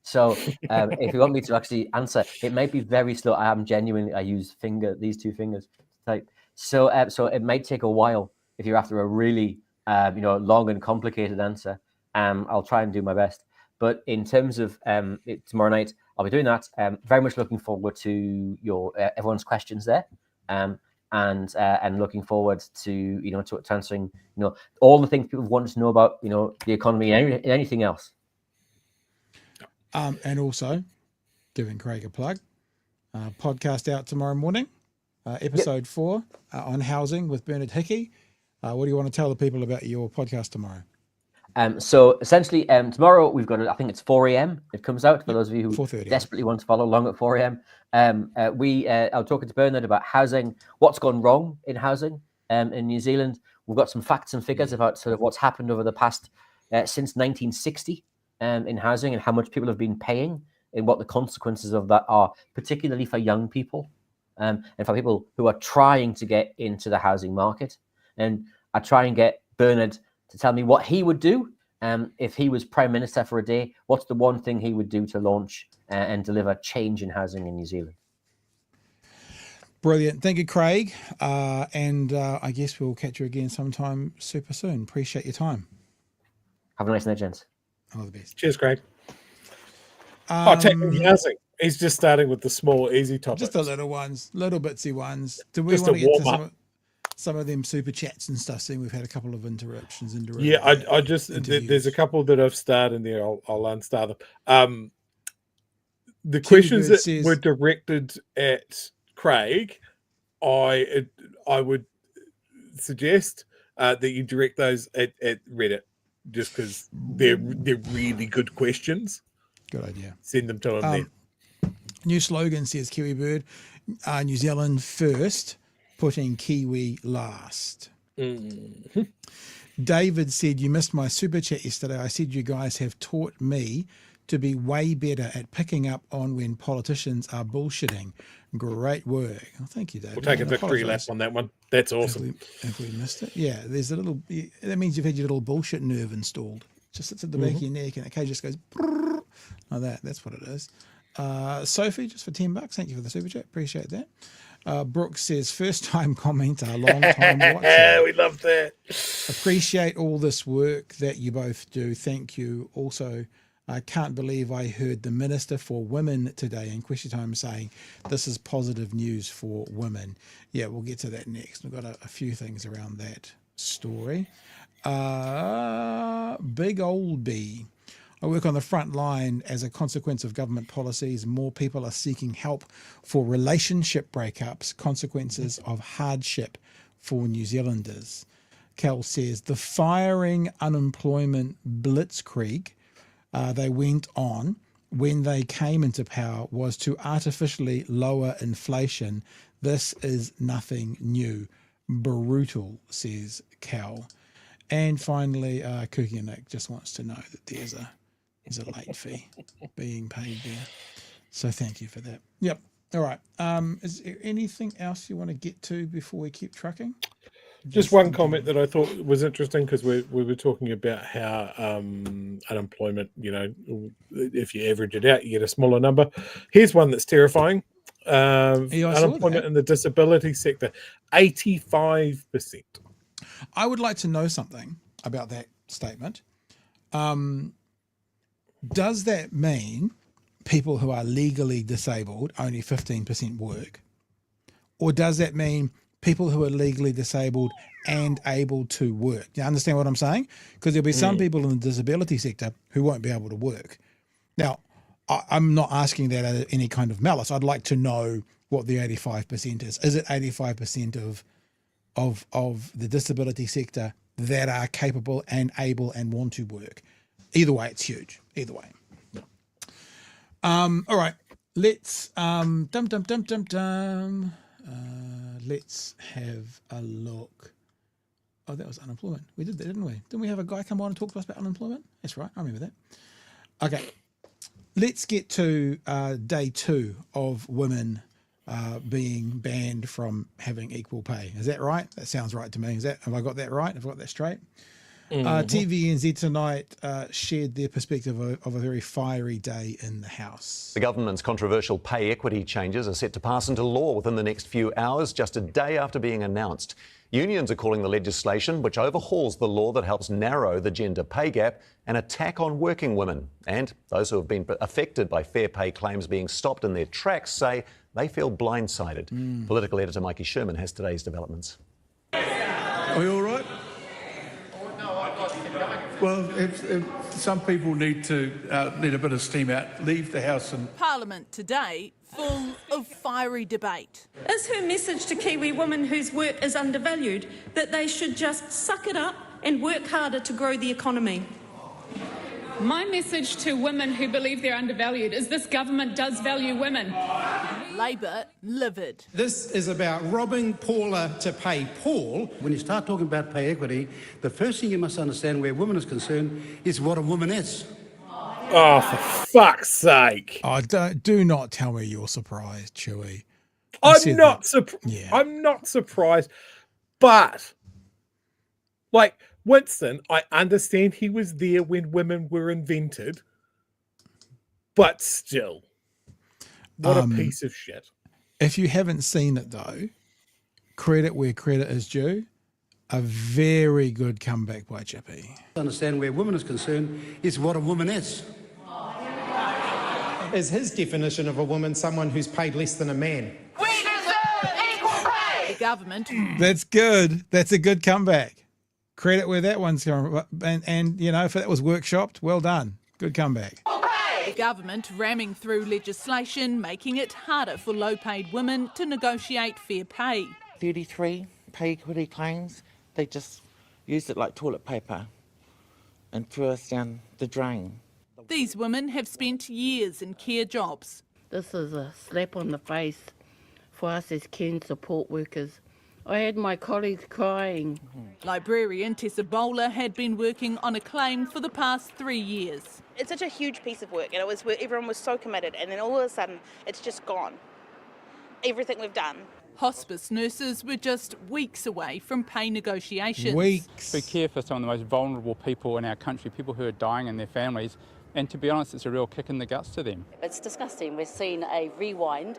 So if you want me to actually answer, it might be very slow. I use these two fingers to type. So it might take a while if you're after a really long and complicated answer. I'll try and do my best. But in terms of tomorrow night, I'll be doing that. Very much looking forward to your everyone's questions there. And looking forward to to answering all the things people want to know about the economy and anything else. And also giving Craig a plug. Podcast out tomorrow morning, episode 4 on housing with Bernard Hickey. What do you want to tell the people about your podcast tomorrow? So essentially, tomorrow we've got I think it's 4 a.m. It comes out for those of you who 4:30. desperately want to follow along at 4 a.m. I was talking to Bernard about housing, what's gone wrong in housing in New Zealand. We've got some facts and figures about sort of what's happened over the past since 1960 in housing and how much people have been paying and what the consequences of that are, particularly for young people and for people who are trying to get into the housing market. And I try and get Bernard to tell me what he would do if he was Prime Minister for a day. What's the one thing he would do to launch and deliver change in housing in New Zealand? Brilliant. Thank you, Craig. And I guess we'll catch you again sometime super soon. Appreciate your time. Have a nice night, gents. All the best. Cheers, Craig. Taking housing. He's just starting with the small, easy topics. Just the little ones, little bitsy ones. Do we want to get to some of them super chats and stuff? Seeing we've had a couple of interruptions. Yeah, I just there's a couple that I've starred in there. I'll unstar them. The questions that were directed at Craig, I would suggest that you direct those at Reddit. just because they're really good questions. Good idea. Send them to them there. New slogan says Kiwi Bird, New Zealand first, putting Kiwi last. Mm-hmm. David said, you missed my super chat yesterday. I said you guys have taught me to be way better at picking up on when politicians are bullshitting. Great work. Oh, thank you, David. We'll take a victory lap on that one. That's awesome. If we missed it. Yeah, there's a little, that means you've had your little bullshit nerve installed. Just sits at the back of your neck and it occasionally just goes like that. That's what it is. Sophie, just for $10, thank you for the super chat. Appreciate that. Brooks says, first time commenter, long time watcher. We love that. Appreciate all this work that you both do. Thank you. Also, I can't believe I heard the Minister for Women today in Question Time saying this is positive news for women. Yeah, we'll get to that next. We've got a few things around that story. Big old B. I work on the front line. As a consequence of government policies, more people are seeking help for relationship breakups, consequences of hardship for New Zealanders. Cal says the firing unemployment blitzkrieg they went on when they came into power was to artificially lower inflation. This is nothing new. Brutal, says Cal. And finally, Cookie and Nick just wants to know that there's a late fee being paid there. So thank you for that. Yep. All right. Is there anything else you want to get to before we keep trucking? Just one comment that I thought was interesting, because we were talking about how unemployment, if you average it out, you get a smaller number. Here's one that's terrifying. Unemployment in the disability sector, 85%. I would like to know something about that statement. Does that mean people who are legally disabled, only 15% work? Or does that mean people who are legally disabled and able to work? Do you understand what I'm saying? Because there'll be some people in the disability sector who won't be able to work. Now, I'm not asking that out of any kind of malice. I'd like to know what the 85% is. Is it 85% of the disability sector that are capable and able and want to work? Either way, it's huge. Either way. All right. Let's let's have a look. Oh, that was unemployment. We did that, didn't we? Didn't we have a guy come on and talk to us about unemployment? That's right. I remember that. Okay. Let's get to day 2 of women being banned from having equal pay. Is that right? That sounds right to me. Have I got that right? Have I got that straight? TVNZ tonight shared their perspective of a very fiery day in the House. The government's controversial pay equity changes are set to pass into law within the next few hours, just a day after being announced. Unions are calling the legislation, which overhauls the law that helps narrow the gender pay gap, an attack on working women. And those who have been affected by fair pay claims being stopped in their tracks say they feel blindsided. Political editor Mikey Sherman has today's developments. Are you all right? Well, if some people need a bit of steam out, leave the House. And Parliament today full of fiery debate. Is her message to Kiwi women whose work is undervalued that they should just suck it up and work harder to grow the economy? My message to women who believe they're undervalued is this government does value women. Labor livid. This is about robbing Paula to pay Paul. When you start talking about pay equity, the first thing you must understand where women is concerned is what a woman is. Oh, for fuck's sake. Oh, do not tell me you're surprised, Chewie. I'm not surprised. But, like, Winston, I understand he was there when women were invented. But still, what a piece of shit. If you haven't seen it, though, credit where credit is due. A very good comeback by Chippy. Understand where women is concerned is what a woman is. Is his definition of a woman someone who's paid less than a man? We deserve equal pay. The government. That's good. That's a good comeback. Credit where that one's going. And if that was workshopped, well done. Good comeback. The government ramming through legislation, making it harder for low-paid women to negotiate fair pay. 33 pay equity claims. They just used it like toilet paper. and threw us down the drain. These women have spent years in care jobs. This is a slap on the face for us as care and support workers. I had my colleagues crying. Librarian Tessa Bowler had been working on a claim for the past 3 years. It's such a huge piece of work, and it was where everyone was so committed, and then all of a sudden it's just gone. Everything we've done. Hospice nurses were just weeks away from pay negotiations. Weeks. We care for some of the most vulnerable people in our country, people who are dying and their families, and to be honest, it's a real kick in the guts to them. It's disgusting. We've seen a rewind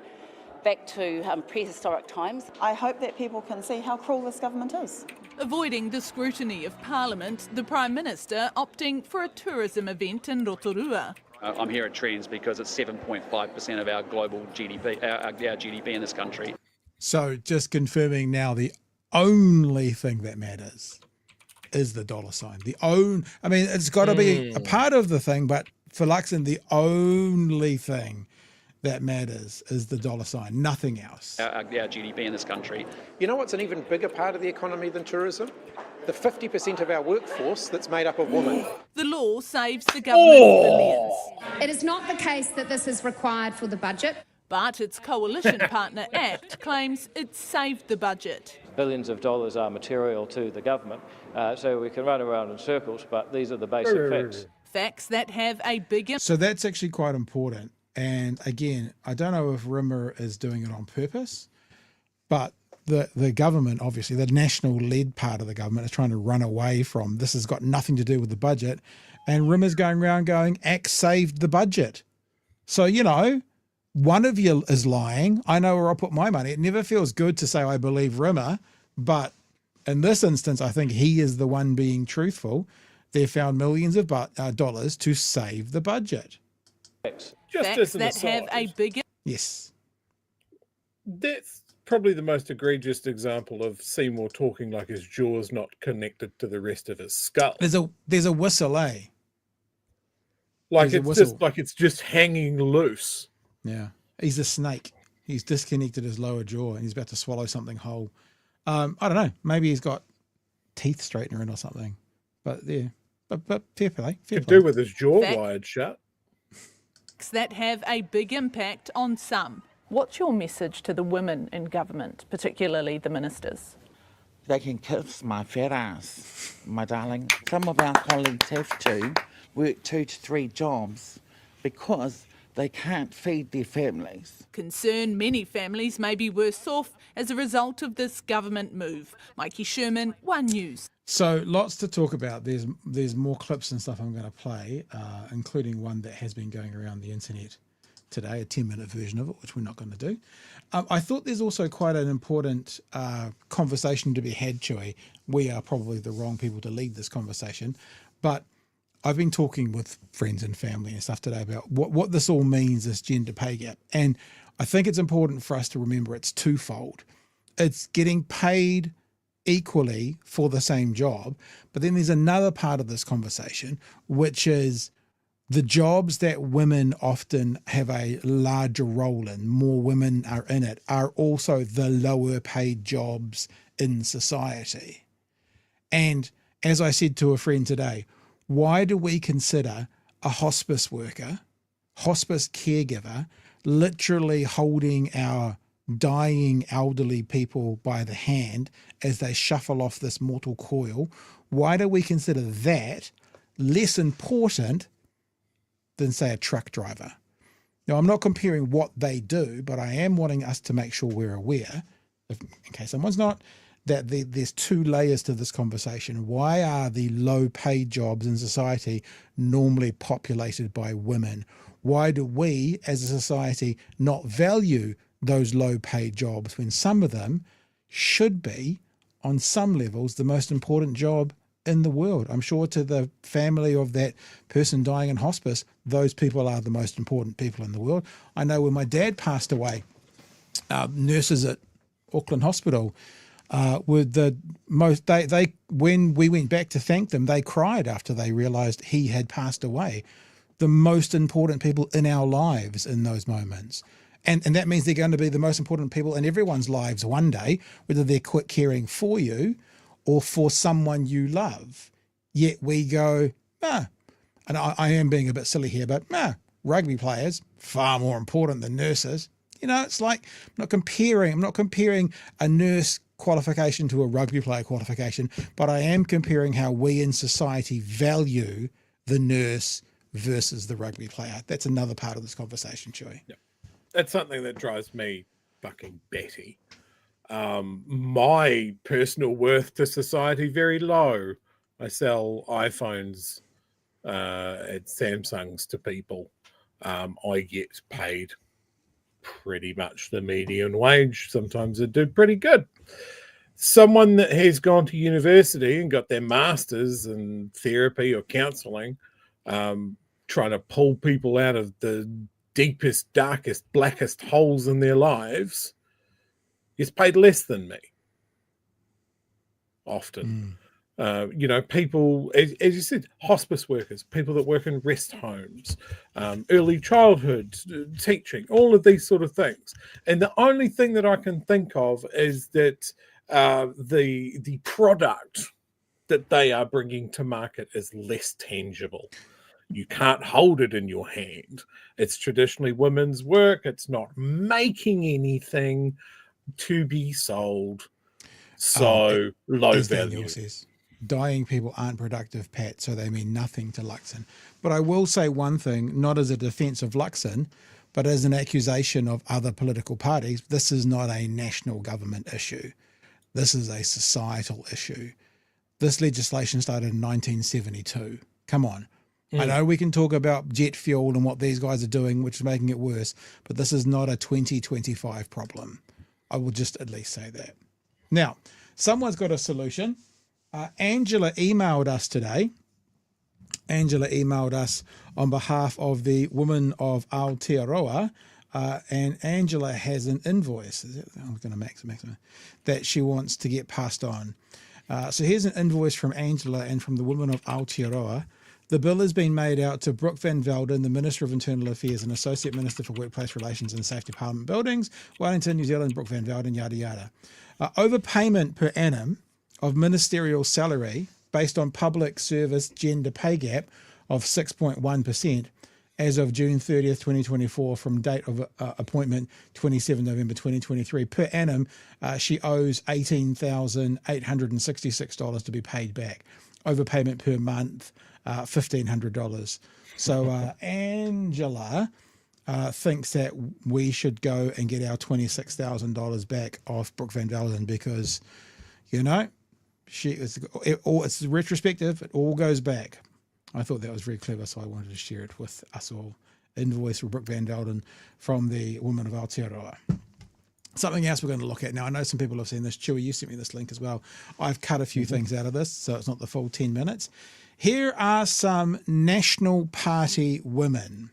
back to prehistoric times. I hope that people can see how cruel this government is. Avoiding the scrutiny of Parliament, the Prime Minister opting for a tourism event in Rotorua. I'm here at Trends because it's 7.5% of our global GDP, our GDP in this country. So just confirming now, the only thing that matters is the dollar sign. I mean, it's got to be a part of the thing, but for Luxon, the only thing that matters is the dollar sign, nothing else. Our GDP in this country. You know what's an even bigger part of the economy than tourism? The 50% of our workforce that's made up of women. The law saves the government billions. It is not the case that this is required for the budget. But its coalition partner ACT claims it saved the budget. Billions of dollars are material to the government, so we can run around in circles, but these are the basic facts. Facts that have a big impact. So that's actually quite important. And again, I don't know if Rimmer is doing it on purpose, but the government, obviously, the national-led part of the government is trying to run away from this has got nothing to do with the budget. And Rimmer's going around going, ACT saved the budget. So, you know, one of you is lying. I know where I'll put my money. It never feels good to say I believe Rimmer, but in this instance, I think he is the one being truthful. They've found millions of dollars to save the budget. Just Facts as an that aside, have a big... Yes. That's probably the most egregious example of Seymour talking like his jaw's not connected to the rest of his skull. There's a whistle, eh? Like There's a it's whistle. just like it's just hanging loose. Yeah. He's a snake. He's disconnected his lower jaw and he's about to swallow something whole. I don't know. Maybe he's got teeth straightener in or something. But yeah. But fair play. Fair Could play. do with his jaw wired shut. that have a big impact on some. What's your message to the women in government, particularly the ministers? They can kiss my fat ass, my darling. Some of our colleagues have to work 2 to 3 jobs because they can't feed their families. Concern many families may be worse off as a result of this government move. Mikey Sherman, One News. So lots to talk about. There's more clips and stuff I'm going to play, including one that has been going around the internet today, a 10-minute version of it, which we're not going to do. I thought there's also quite an important conversation to be had, Chewie. We are probably the wrong people to lead this conversation, but I've been talking with friends and family and stuff today about what this all means, this gender pay gap. And I think it's important for us to remember it's twofold. It's getting paid equally for the same job, but then there's another part of this conversation, which is the jobs that women often have a larger role in, more women are in it, are also the lower paid jobs in society. And as I said to a friend today, why do we consider a hospice worker, hospice caregiver, literally holding our dying elderly people by the hand as they shuffle off this mortal coil? Why do we consider that less important than, say, a truck driver? Now, I'm not comparing what they do, but I am wanting us to make sure we're aware, in case someone's not, that there's two layers to this conversation. Why are the low-paid jobs in society normally populated by women? Why do we, as a society, not value those low-paid jobs when some of them should be, on some levels, the most important job in the world? I'm sure to the family of that person dying in hospice, those people are the most important people in the world. I know when my dad passed away, nurses at Auckland Hospital were the most, they when we went back to thank them, they cried after they realised he had passed away. The most important people in our lives in those moments. And that means they're going to be the most important people in everyone's lives one day, whether they're quit caring for you or for someone you love. Yet we go, And I am being a bit silly here, but rugby players, far more important than nurses. You know, it's like, I'm not comparing a nurse qualification to a rugby player qualification, but I am comparing how we in society value the nurse versus the rugby player. That's another part of this conversation, Chewie. Yep. That's something that drives me fucking batty. My personal worth to society, very low. I sell iPhones at Samsungs to people. I get paid pretty much the median wage. Sometimes I do pretty good. Someone that has gone to university and got their masters in therapy or counseling, trying to pull people out of the deepest, darkest, blackest holes in their lives, is paid less than me. Often. People, as you said, hospice workers, people that work in rest homes, early childhood teaching, all of these sort of things. And the only thing that I can think of is that the product that they are bringing to market is less tangible. You can't hold it in your hand. It's traditionally women's work. It's not making anything to be sold. So low value. Says, dying people aren't productive, Pat, so they mean nothing to Luxon. But I will say one thing, not as a defence of Luxon, but as an accusation of other political parties. This is not a national government issue. This is a societal issue. This legislation started in 1972. Come on. I know we can talk about jet fuel and what these guys are doing, which is making it worse, but this is not a 2025 problem. I will just at least say that. Now, someone's got a solution. Angela emailed us today. Angela emailed us on behalf of the woman of Aotearoa, and Angela has an invoice. I'm going to maximize that she wants to get passed on. So here's an invoice from Angela and from the woman of Aotearoa. The bill has been made out to Brooke Van Velden, the Minister of Internal Affairs and Associate Minister for Workplace Relations and Safety Parliament Buildings, Wellington, New Zealand, Brooke Van Velden, yada yada. Overpayment per annum of ministerial salary based on public service gender pay gap of 6.1% as of June 30th, 2024, from date of appointment 27 November 2023. Per annum, she owes $18,866 to be paid back. Overpayment per month, $1,500. So Angela thinks that we should go and get our $26,000 back off Brooke Van Velden because, it's retrospective. It all goes back. I thought that was very clever, so I wanted to share it with us all. Invoice for Brooke Van Velden from the woman of Aotearoa. Something else we're going to look at now. I know some people have seen this. Chewie, you sent me this link as well. I've cut a few things out of this, so it's not the full 10 minutes. Here are some National Party women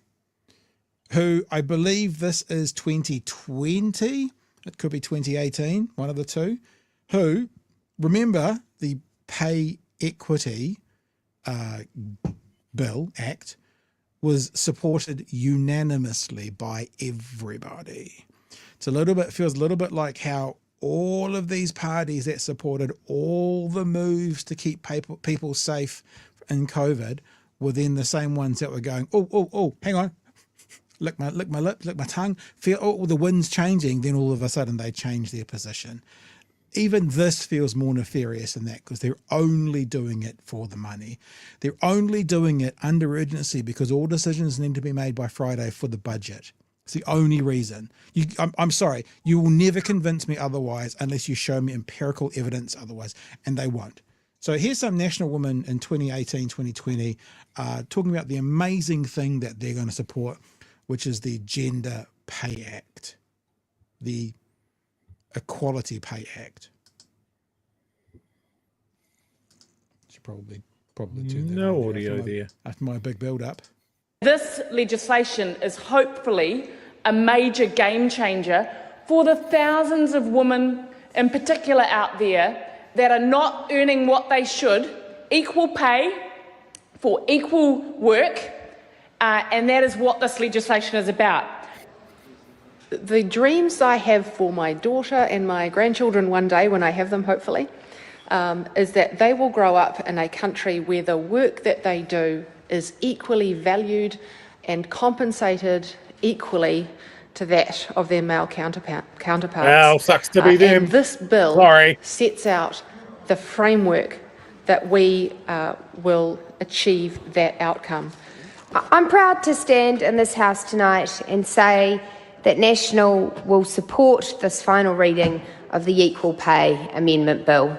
who, I believe this is 2020. It could be 2018, one of the two, who, remember the Pay Equity Bill Act was supported unanimously by everybody. Feels a little bit like how all of these parties that supported all the moves to keep people safe in COVID were then the same ones that were going, oh, hang on, lick my lip, lick my tongue, feel the wind's changing. Then all of a sudden they change their position. Even this feels more nefarious than that because they're only doing it for the money. They're only doing it under urgency because all decisions need to be made by Friday for the budget. It's the only reason. I'm sorry, you will never convince me otherwise unless you show me empirical evidence otherwise, and they won't. So here's some national women in 2018, 2020 talking about the amazing thing that they're going to support, which is the Gender Pay Act, the Equality Pay Act. Should probably turn that no on audio there after my big build up. This legislation is hopefully a major game changer for the thousands of women in particular out there that are not earning what they should, equal pay for equal work, and that is what this legislation is about. The dreams I have for my daughter and my grandchildren one day, when I have them hopefully, is that they will grow up in a country where the work that they do is equally valued and compensated equally to that of their male counterparts. Well, sucks to be them. And this bill sets out the framework that we will achieve that outcome. I'm proud to stand in this House tonight and say that National will support this final reading of the Equal Pay Amendment Bill.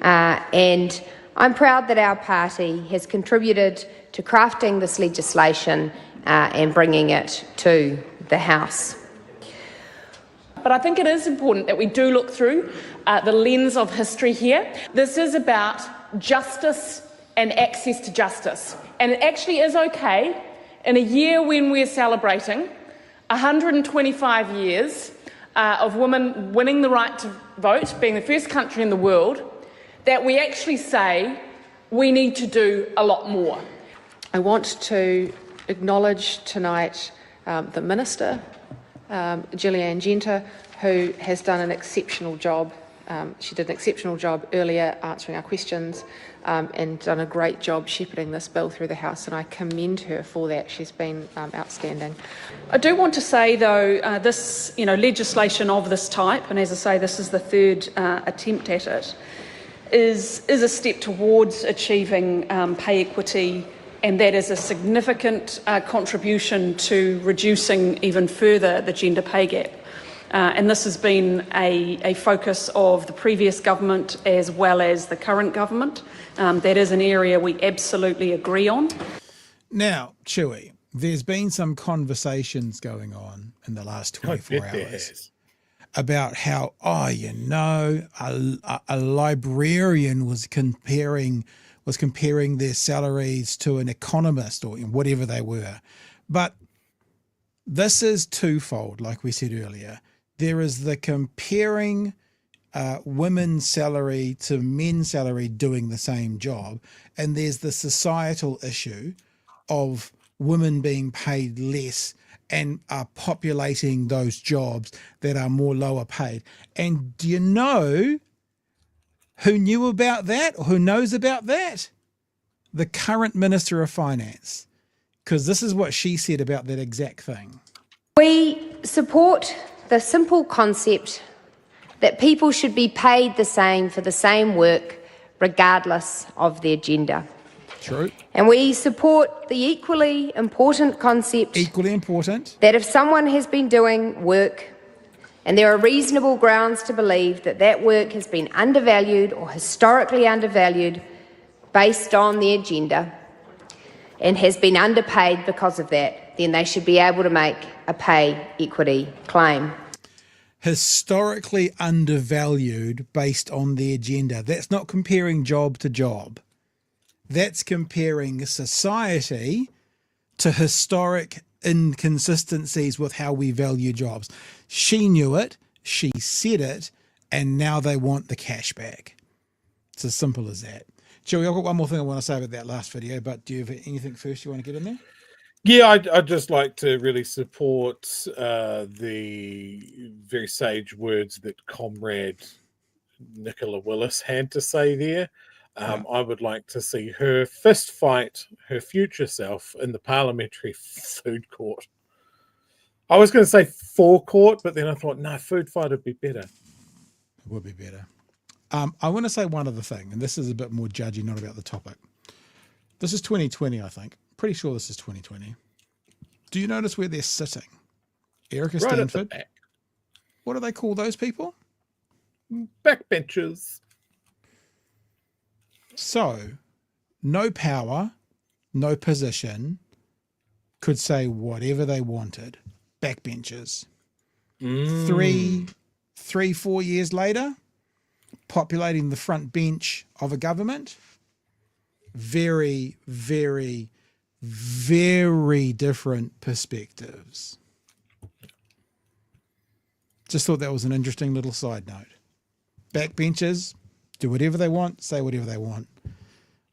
And I'm proud that our party has contributed to crafting this legislation and bringing it to the House. But I think it is important that we do look through the lens of history here. This is about justice and access to justice. And it actually is okay in a year when we're celebrating 125 years of women winning the right to vote, being the first country in the world, that we actually say we need to do a lot more. I want to acknowledge tonight the Minister, Gillian Magenta, who has done an exceptional job. She did an exceptional job earlier answering our questions and done a great job shepherding this bill through the House, and I commend her for that. She's been outstanding. I do want to say, though, this legislation of this type, and as I say, this is the third attempt at it, is a step towards achieving pay equity, and that is a significant contribution to reducing even further the gender pay gap. And this has been a focus of the previous government as well as the current government. That is an area we absolutely agree on. Now, Chewie, there's been some conversations going on in the last 24 hours about how, a librarian was comparing their salaries to an economist or whatever they were. But this is twofold, like we said earlier. There is the comparing women's salary to men's salary doing the same job, and there's the societal issue of women being paid less and are populating those jobs that are more lower paid. And do you know who knew about that or who knows about that? The current Minister of Finance, because this is what she said about that exact thing. We support the simple concept that people should be paid the same for the same work, regardless of their gender. True. And we support the equally important concept that if someone has been doing work and there are reasonable grounds to believe that that work has been undervalued or historically undervalued based on their gender and has been underpaid because of that, then they should be able to make a pay equity claim. Historically undervalued based on their gender. That's not comparing job to job. That's comparing society to historic inconsistencies with how we value jobs. She knew it, she said it, and now they want the cash back. It's as simple as that. Chewie, I've got one more thing I want to say about that last video, but do you have anything first you want to get in there? Yeah, I'd just like to really support the very sage words that Comrade Nicola Willis had to say there. I would like to see her fist fight her future self in the parliamentary food court. I was going to say forecourt, but then I thought, no, food fight would be better. It would be better. I want to say one other thing, and this is a bit more judgy, not about the topic. This is 2020, I think. Pretty sure this is 2020. Do you notice where they're sitting? Erica Right Stanford. at the back. What do they call those people? Backbenchers. So, no power, no position, could say whatever they wanted. Backbenchers. 4 years later, populating the front bench of a government. Very, very, very different perspectives. Just thought that was an interesting little side note. Backbenchers do whatever they want, say whatever they want.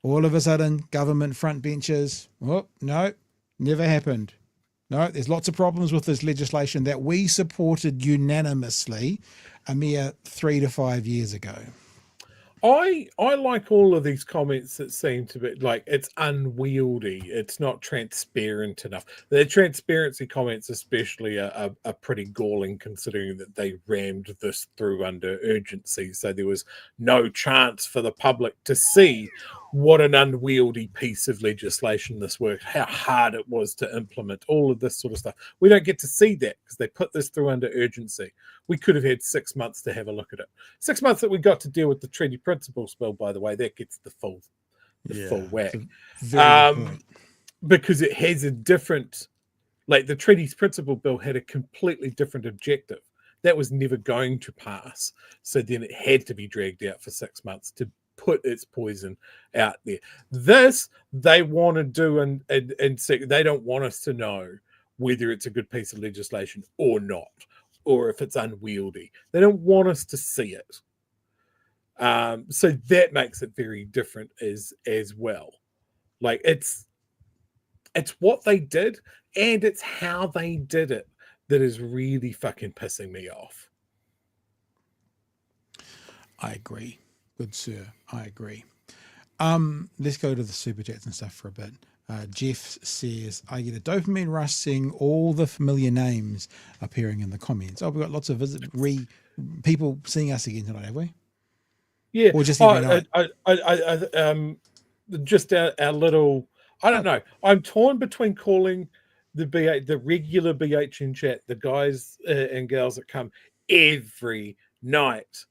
All of a sudden, government front benches, oh, no, never happened. No, there's lots of problems with this legislation that we supported unanimously a mere 3 to 5 years ago. I like all of these comments that seem to be like it's unwieldy. It's not transparent enough. The transparency comments, especially, are pretty galling, considering that they rammed this through under urgency. So there was no chance for the public to see what an unwieldy piece of legislation this was, how hard it was to implement, all of this sort of stuff. We don't get to see that because they put this through under urgency. We could have had 6 months to have a look at it. 6 months that we got to deal with the treaty principles bill, by the way, that gets the full whack. Because it has a different, like the treaty's principle bill had a completely different objective. That was never going to pass. So then it had to be dragged out for 6 months to put its poison out there. This they want to do and they don't want us to know whether it's a good piece of legislation or not, or if it's unwieldy. They don't want us to see it. So that makes it very different as well. Like it's what they did and it's how they did it that is really fucking pissing me off. I agree. Good sir, I agree. Let's go to the super chats and stuff for a bit. Jeff says, I get a dopamine rush seeing all the familiar names appearing in the comments. Oh, we've got lots of people seeing us again tonight, have we? Yeah. Or just every night? Just our little, I don't know. I'm torn between calling the regular BHN chat, the guys and gals that come every night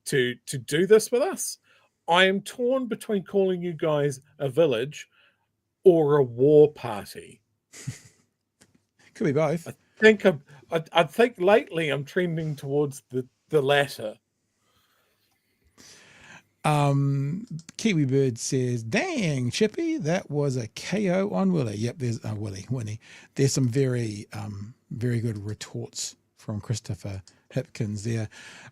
to do this with us. I am torn between calling you guys a village or a war party. Could be both. I think lately I'm trending towards the latter. Kiwi Bird says, dang, Chippy, that was a KO on Willie. Yep, there's Winnie. There's some very good retorts from Christopher Hipkins there.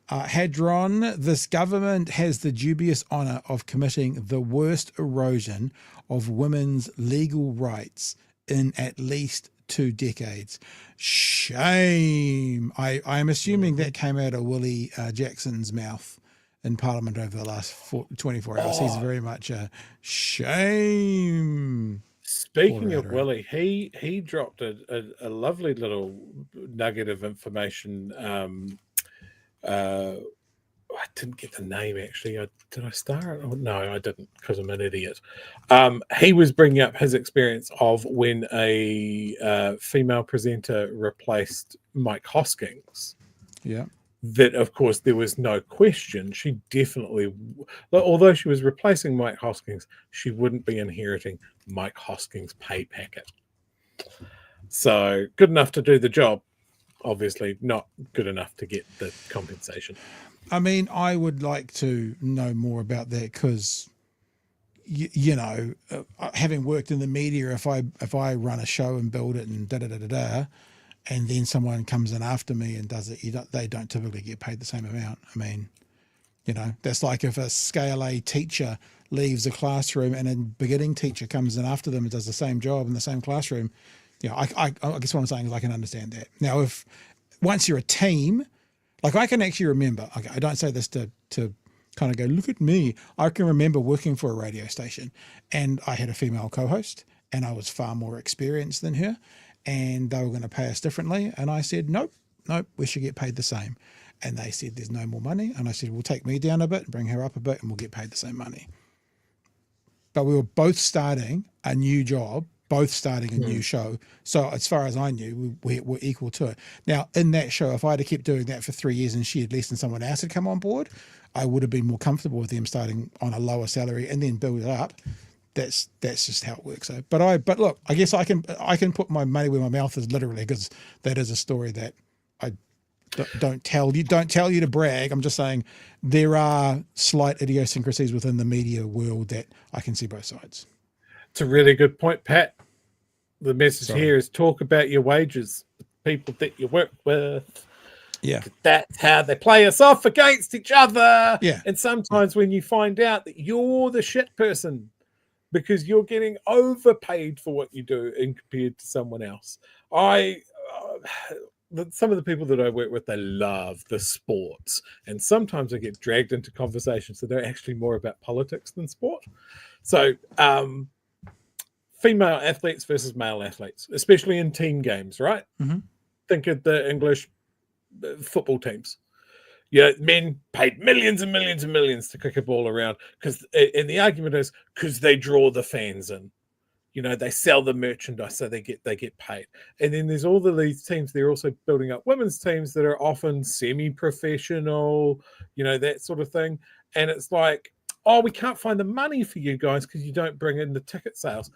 Hadron, this government has the dubious honour of committing the worst erosion of women's legal rights in at least 2 decades. Shame. I'm assuming that came out of Willie Jackson's mouth in Parliament over the last 24 hours. He's very much a shame. Speaking of Willie, he dropped a lovely little nugget of information. I didn't get the name, actually. Did I star it? Oh, no, I didn't, because I'm an idiot. He was bringing up his experience of when a female presenter replaced Mike Hoskins. Yeah. That, of course, there was no question. She definitely, although she was replacing Mike Hoskins, she wouldn't be inheriting Mike Hoskins' pay packet. So good enough to do the job, obviously not good enough to get the compensation. I mean, I would like to know more about that because, you know, having worked in the media, if I run a show and build it and and then someone comes in after me and does it, they don't typically get paid the same amount. I mean, you know, that's like if a Scale A teacher leaves a classroom and a beginning teacher comes in after them and does the same job in the same classroom. You know, I guess what I'm saying is I can understand that. Now, if once you're a team, like I can actually remember, okay, I don't say this to kind of go, look at me. I can remember working for a radio station and I had a female co-host and I was far more experienced than her. And they were going to pay us differently. And I said, nope, we should get paid the same. And they said, there's no more money. And I said, we'll take me down a bit and bring her up a bit and we'll get paid the same money. But we were both starting a new job, both starting a new show. So as far as I knew, we were equal to it. Now, in that show, if I had kept doing that for 3 years and she had less than someone else had come on board, I would have been more comfortable with them starting on a lower salary and then build it up. That's just how it works. So, but look, I guess I can put my money where my mouth is, literally, because that is a story that I don't tell you to brag. I'm just saying there are slight idiosyncrasies within the media world that I can see both sides. It's a really good point, Pat. The message here is talk about your wages, the people that you work with. Yeah. That's how they play us off against each other. Yeah. And sometimes when you find out that you're the shit person, because you're getting overpaid for what you do and compared to someone else. some of the people that I work with, they love the sports, and sometimes I get dragged into conversations that are actually more about politics than sport. So female athletes versus male athletes, especially in team games, right? Mm-hmm. Think of the English football teams. Men paid millions and millions and millions to kick a ball around, and the argument is because they draw the fans in. They sell the merchandise, so they get paid. And then there's all of these teams. They're also building up women's teams that are often semi-professional, that sort of thing. And it's like, oh, we can't find the money for you guys because you don't bring in the ticket sales.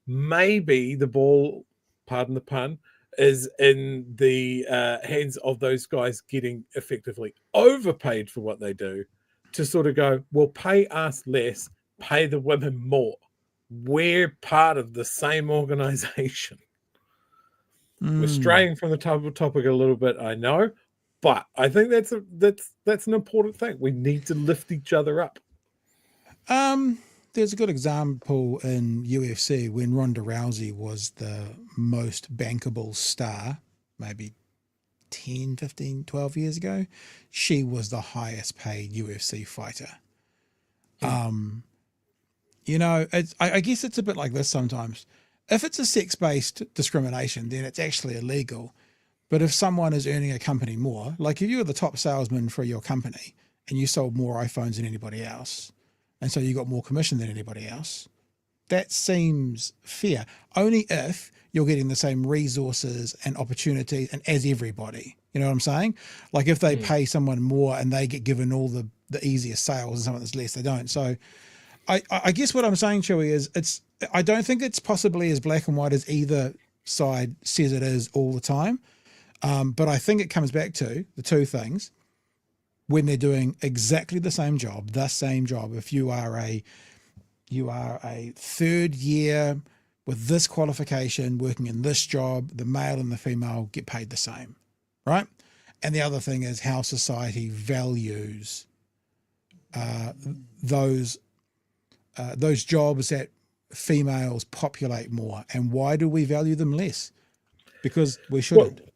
Maybe the ball, pardon the pun, is in the hands of those guys getting effectively overpaid for what they do, to sort of go, well, pay us less, pay the women more. We're part of the same organization. We're straying from the topic a little bit, I know, but I think that's an important thing. We need to lift each other up. There's a good example in UFC when Ronda Rousey was the most bankable star, maybe 10, 15, 12 years ago. She was the highest paid UFC fighter. I guess it's a bit like this sometimes. If it's a sex-based discrimination, then it's actually illegal. But if someone is earning a company more, like if you were the top salesman for your company and you sold more iPhones than anybody else, and so you got more commission than anybody else, that seems fair. Only if you're getting the same resources and opportunities and as everybody. You know what I'm saying? Like if they pay someone more and they get given all the easiest sales and someone that's less, they don't. So I guess what I'm saying, Chewie, is I don't think it's possibly as black and white as either side says it is all the time. But I think it comes back to the two things. When they're doing exactly the same job, if you are a third year with this qualification working in this job, the male and the female get paid the same, right? And the other thing is how society values those jobs that females populate more. And why do we value them less? Because we shouldn't. Well,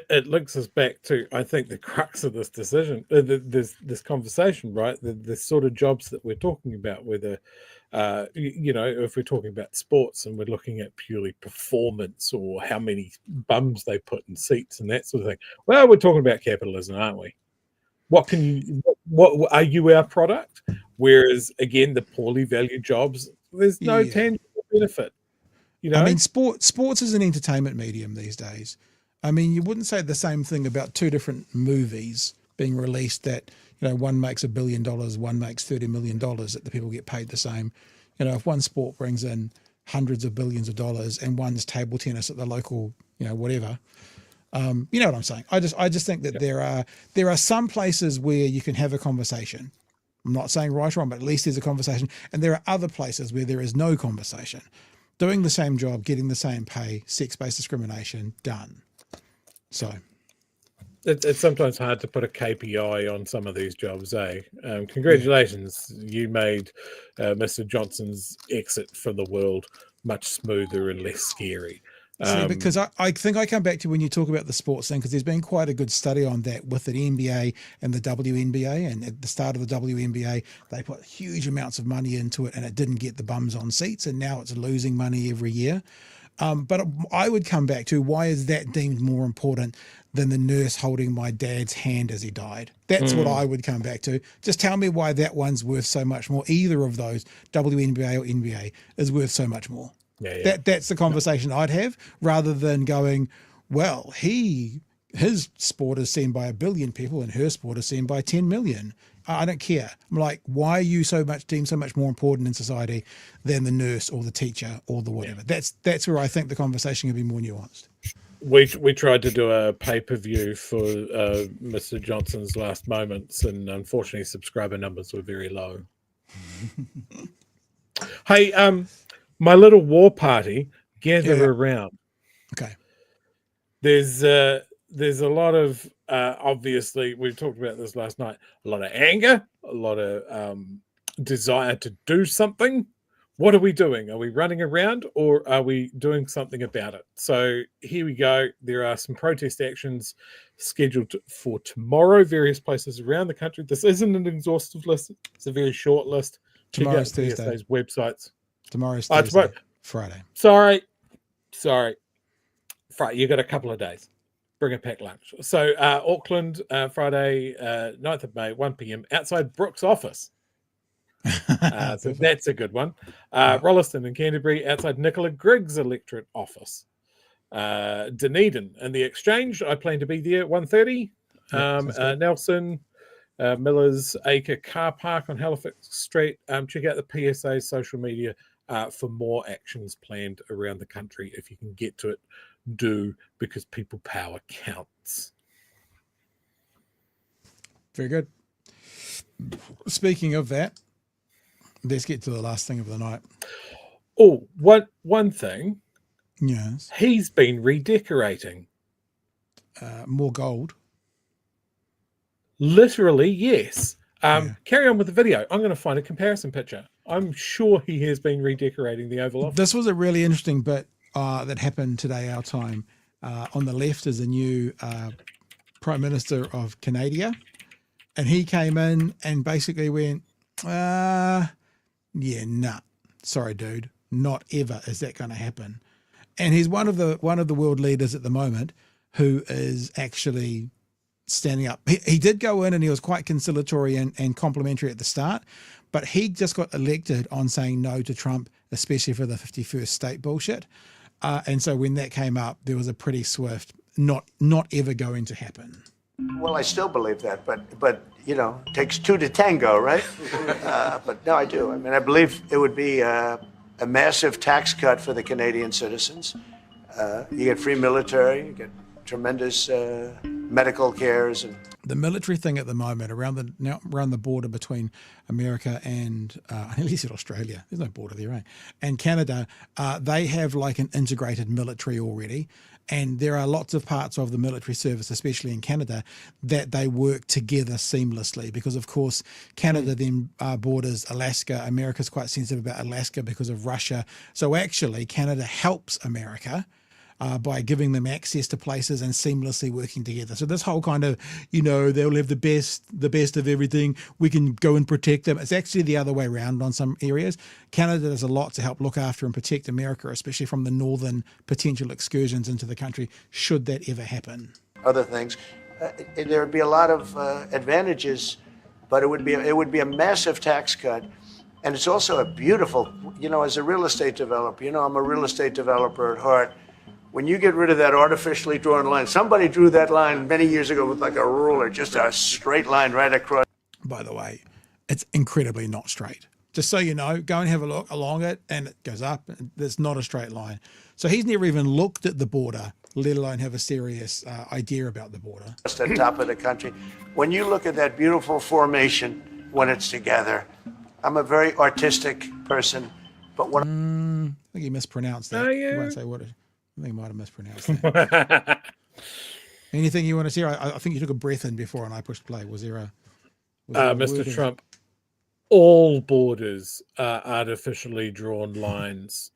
it links us back to, I think, the crux of this decision, this conversation, right? The sort of jobs that we're talking about, whether, if we're talking about sports and we're looking at purely performance or how many bums they put in seats and that sort of thing. Well, we're talking about capitalism, aren't we? What are you our product? Whereas, again, the poorly valued jobs, there's no tangible benefit. I mean, sports is an entertainment medium these days. I mean, you wouldn't say the same thing about two different movies being released that, one makes $1 billion, one makes $30 million, that the people get paid the same. If one sport brings in hundreds of billions of dollars and one's table tennis at the local, whatever, you know what I'm saying? I just think that there are some places where you can have a conversation. I'm not saying right or wrong, but at least there's a conversation. And there are other places where there is no conversation. Doing the same job, getting the same pay, sex-based discrimination, done. So it's sometimes hard to put a KPI on some of these jobs, eh? Congratulations, you made Mr. Johnson's exit from the world much smoother and less scary. See, because I think I come back to when you talk about the sports thing, because there's been quite a good study on that with the NBA and the WNBA. And at the start of the WNBA, they put huge amounts of money into it and it didn't get the bums on seats. And now it's losing money every year. But I would come back to, why is that deemed more important than the nurse holding my dad's hand as he died? That's what I would come back to. Just tell me why that one's worth so much more. Either of those, WNBA or NBA, is worth so much more. That's the conversation I'd have, rather than going, well, his sport is seen by 1 billion people and her sport is seen by 10 million. I don't care. I'm like, why are you deemed so much more important in society than the nurse or the teacher or the whatever? That's where I think the conversation can be more nuanced. We tried to do a pay-per-view for Mr. Johnson's last moments, and unfortunately subscriber numbers were very low. Hey, my little war party, gather around. Okay. There's a lot of, obviously, we talked about this last night, a lot of anger, a lot of desire to do something what are we doing? Are we running around or are we doing something about it? So here we go. There are some protest actions scheduled for tomorrow, various places around the country. This isn't an exhaustive list. It's a very short list. Tomorrow's Check out the Thursday. PSA's websites. Tomorrow's Thursday. Friday. Sorry. Friday. You got a couple of days. Bring a packed lunch. So Auckland, Friday, 9th of May, 1 p.m. outside Brooks' office. So that's a good one. Rolleston and Canterbury outside Nicola Griggs' electorate office. Dunedin and the Exchange. I plan to be there at 1:30. Nelson, Miller's Acre car park on Halifax Street. Check out the PSA social media for more actions planned around the country. If you can get to it, do, because people power counts. Very good. Speaking of that, let's get to the last thing of the night. Oh, one thing. Yes. He's been redecorating. More gold. Literally, yes. Carry on with the video. I'm going to find a comparison picture. I'm sure he has been redecorating the Oval Office. This was a really interesting bit that happened today, our time. On the left is the new Prime Minister of Canada. And he came in and basically went, yeah, nah, sorry, dude, not ever is that going to happen. And he's one of the world leaders at the moment who is actually standing up. He did go in and he was quite conciliatory and complimentary at the start, but he just got elected on saying no to Trump, especially for the 51st state bullshit. And so when that came up, there was a pretty swift, not ever going to happen. Well, I still believe that, but you know, it takes two to tango, right? But no, I do. I mean, I believe it would be a massive tax cut for the Canadian citizens. You get free military, you get tremendous medical cares, and the military thing at the moment around the border between America and I nearly said Australia. There's no border there, right? And Canada, they have like an integrated military already. And there are lots of parts of the military service, especially in Canada, that they work together seamlessly because, of course, Canada then borders Alaska. America's quite sensitive about Alaska because of Russia. So actually, Canada helps America by giving them access to places and seamlessly working together. So this whole kind of, you know, they'll have the best of everything. We can go and protect them. It's actually the other way around on some areas. Canada does a lot to help look after and protect America, especially from the northern potential excursions into the country, should that ever happen. other things. There would be a lot of advantages, but it would be a massive tax cut. And it's also a beautiful, you know, as a real estate developer, you know, I'm a real estate developer at heart. When you get rid of that artificially drawn line, somebody drew that line many years ago with like a ruler, just a straight line right across. By the way, it's incredibly not straight. Just so you know, go and have a look along it, and it goes up. There's not a straight line. So he's never even looked at the border, let alone have a serious idea about the border. Just at the top of the country. When you look at that beautiful formation when it's together, I'm a very artistic person, but when I think he mispronounced that. Oh, yeah. I won't say what. I think he might have mispronounced that. Anything you want to share? I think you took a breath in before, and I pushed play. Was there a Mr. Trump? All borders are artificially drawn lines.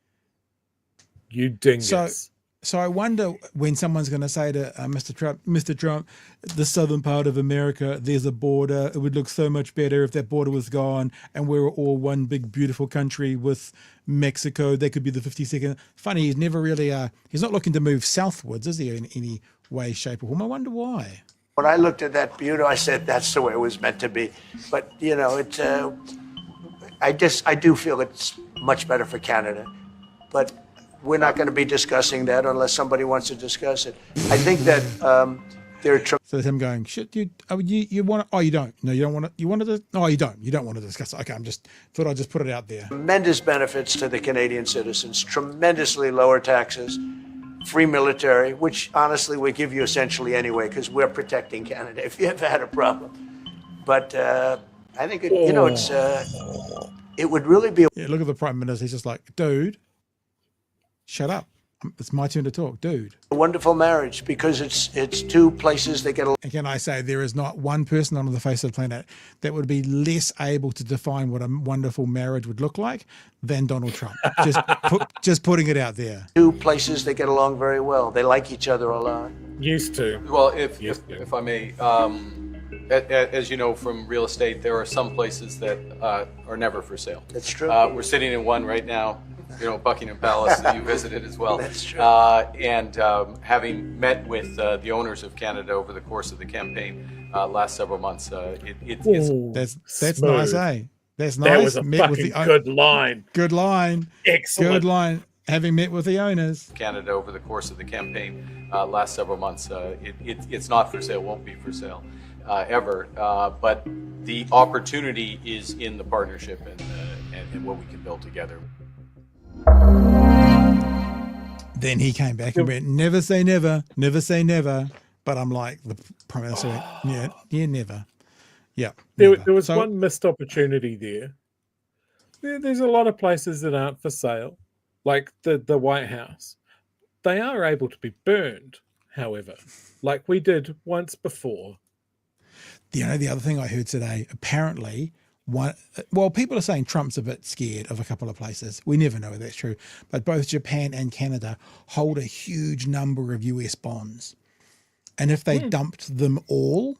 You dingus. So I wonder when someone's going to say to Mr. Trump, the southern part of America, there's a border. It would look so much better if that border was gone and we were all one big, beautiful country with Mexico. They could be the 52nd. Funny, he's never really, he's not looking to move southwards, is he, in any way, shape or form? I wonder why. When I looked at that beauty, I said, that's the way it was meant to be. But, you know, it's, I do feel it's much better for Canada. But we're not going to be discussing that unless somebody wants to discuss it. I think that there are... So him going, shit, you want to... Oh, you don't. No, you don't want to... You wanted to... No, you don't. You don't want to discuss it. Okay, thought I'd just put it out there. Tremendous benefits to the Canadian citizens, tremendously lower taxes, free military, which honestly we give you essentially anyway because we're protecting Canada if you ever had a problem. But I think, you know, it's it would really be... Yeah, look at the Prime Minister. He's just like, dude, shut up. It's my turn to talk, dude. A wonderful marriage because it's two places that get along. And can I say there is not one person on the face of the planet that would be less able to define what a wonderful marriage would look like than Donald Trump. Just putting it out there. Two places that get along very well. They like each other a lot. Used to. Well, if I may, as you know from real estate, there are some places that are never for sale. That's true. We're sitting in one right now, Buckingham Palace that you visited as well. That's true. And having met with the owners of Canada over the course of the campaign last several months, it's that's nice, eh? That's nice. That was a fucking good line. Good line. Excellent. Good line. Having met with the owners. Canada over the course of the campaign last several months, it's not for sale, won't be for sale ever. But the opportunity is in the partnership and what we can build together. Then he came back and went, never say never, never say never. But I'm like, the Prime Minister went, yeah, never. Yeah. There was one missed opportunity there. There's a lot of places that aren't for sale, like the White House. They are able to be burned, however, like we did once before. The other thing I heard today, apparently, people are saying Trump's a bit scared of a couple of places. We never know if that's true. But both Japan and Canada hold a huge number of US bonds. And if they dumped them all,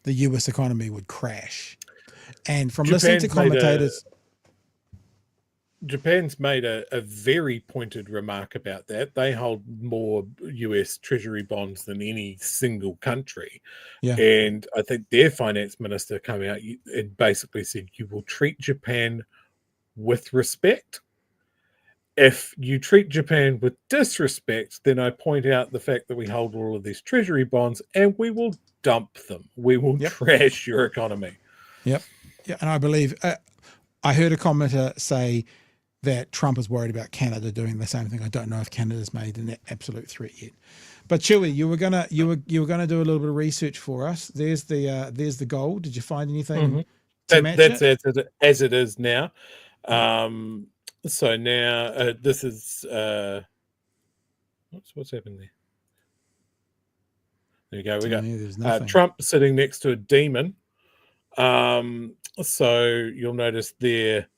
the US economy would crash. And from listening to commentators... Japan's made a very pointed remark about that. They hold more US Treasury bonds than any single country. Yeah. And I think their finance minister came out and basically said, you will treat Japan with respect. If you treat Japan with disrespect, then I point out the fact that we hold all of these Treasury bonds and we will dump them. We will trash your economy. Yep. Yeah. And I believe, I heard a commenter say that Trump is worried about Canada doing the same thing. I don't know if Canada's made an absolute threat yet. But Chewie, you were gonna do a little bit of research for us. There's the gold. Did you find anything to match that's it? as it is now. So now this is what's happened there? There you go. We got Trump sitting next to a demon. So you'll notice they're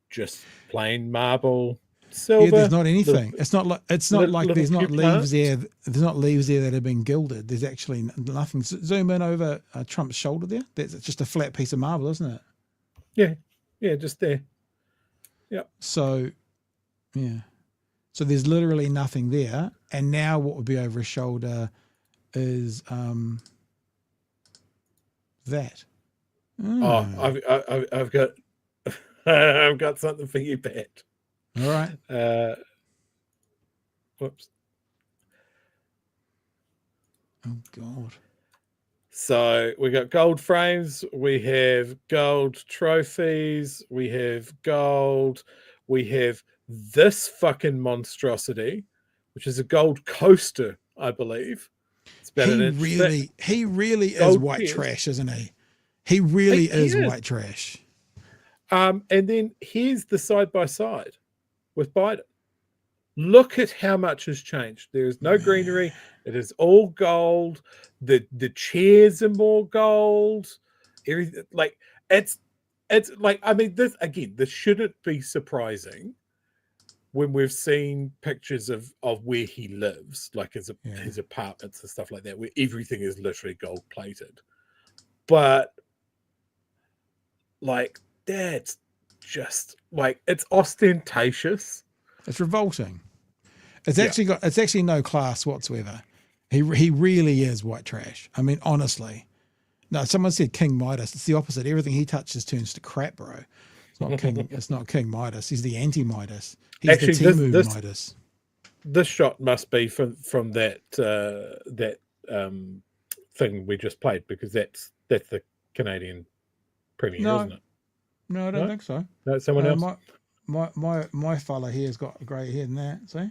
just plain marble silver. Yeah, there's not anything. It's not like there's not leaves there. There's not leaves there that have been gilded. There's actually nothing. Zoom in over Trump's shoulder there. That's just a flat piece of marble, isn't it? Yeah, just there. Yep. So, yeah. So there's literally nothing there. And now what would be over his shoulder is that. Oh, I've got I've got something for you, Pat. All right. Whoops. Oh God. So we got gold frames, we have gold trophies, we have gold, we have this fucking monstrosity, which is a gold coaster, I believe. It's about an inch thick. He really is white trash, isn't he? He really is white trash. And then here's the side-by-side with Biden. Look at how much has changed. There is no greenery. It is all gold. The chairs are more gold. Everything it's like, I mean, this shouldn't be surprising when we've seen pictures of where he lives, like his apartments and stuff like that, where everything is literally gold plated. But like, that's just like, it's ostentatious. It's revolting. It's actually no class whatsoever. He really is white trash. I mean, honestly. No, someone said King Midas. It's the opposite. Everything he touches turns to crap, bro. It's not King. It's not King Midas. He's the anti-Midas. He's actually, the Timu Midas. This shot must be from that thing we just played, because that's the Canadian Premier, isn't it? No, I don't think so. No, someone else. My fella here has got a grey hair in that. See,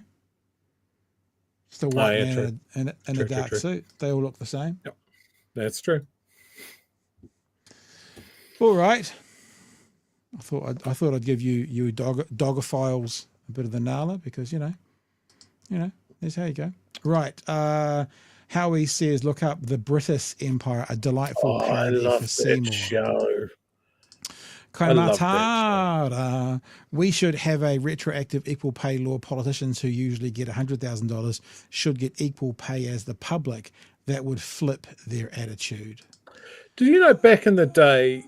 still white man in a dark suit. They all look the same. Yep, that's true. All right. I thought I'd give you dogophiles a bit of the nala, because there's how you go. Right. Howie says, look up The British Empire, a delightful parody for Seymour. Show. I love that Kaimatara. We should have a retroactive equal pay law. Politicians who usually get $100,000 should get equal pay as the public. That would flip their attitude. Did you know back in the day,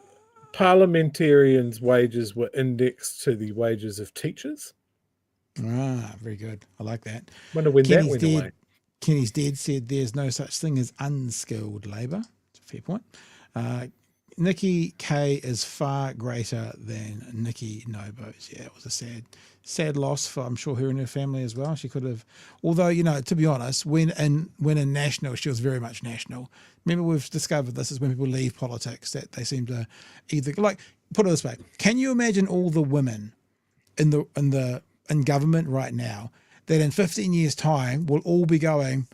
parliamentarians' wages were indexed to the wages of teachers? Ah, very good. I like that. Wonder when that went away. Kenny's Dead said there's no such thing as unskilled labour. It's a fair point. Nikki K is far greater than Nikki Nobos. Yeah, it was a sad loss for, I'm sure, her and her family as well. She could have, although, to be honest, when in national, she was very much national. Remember, we've discovered this is when people leave politics, that they seem to either, like, put it this way, can you imagine all the women in government right now that in 15 years' time will all be going,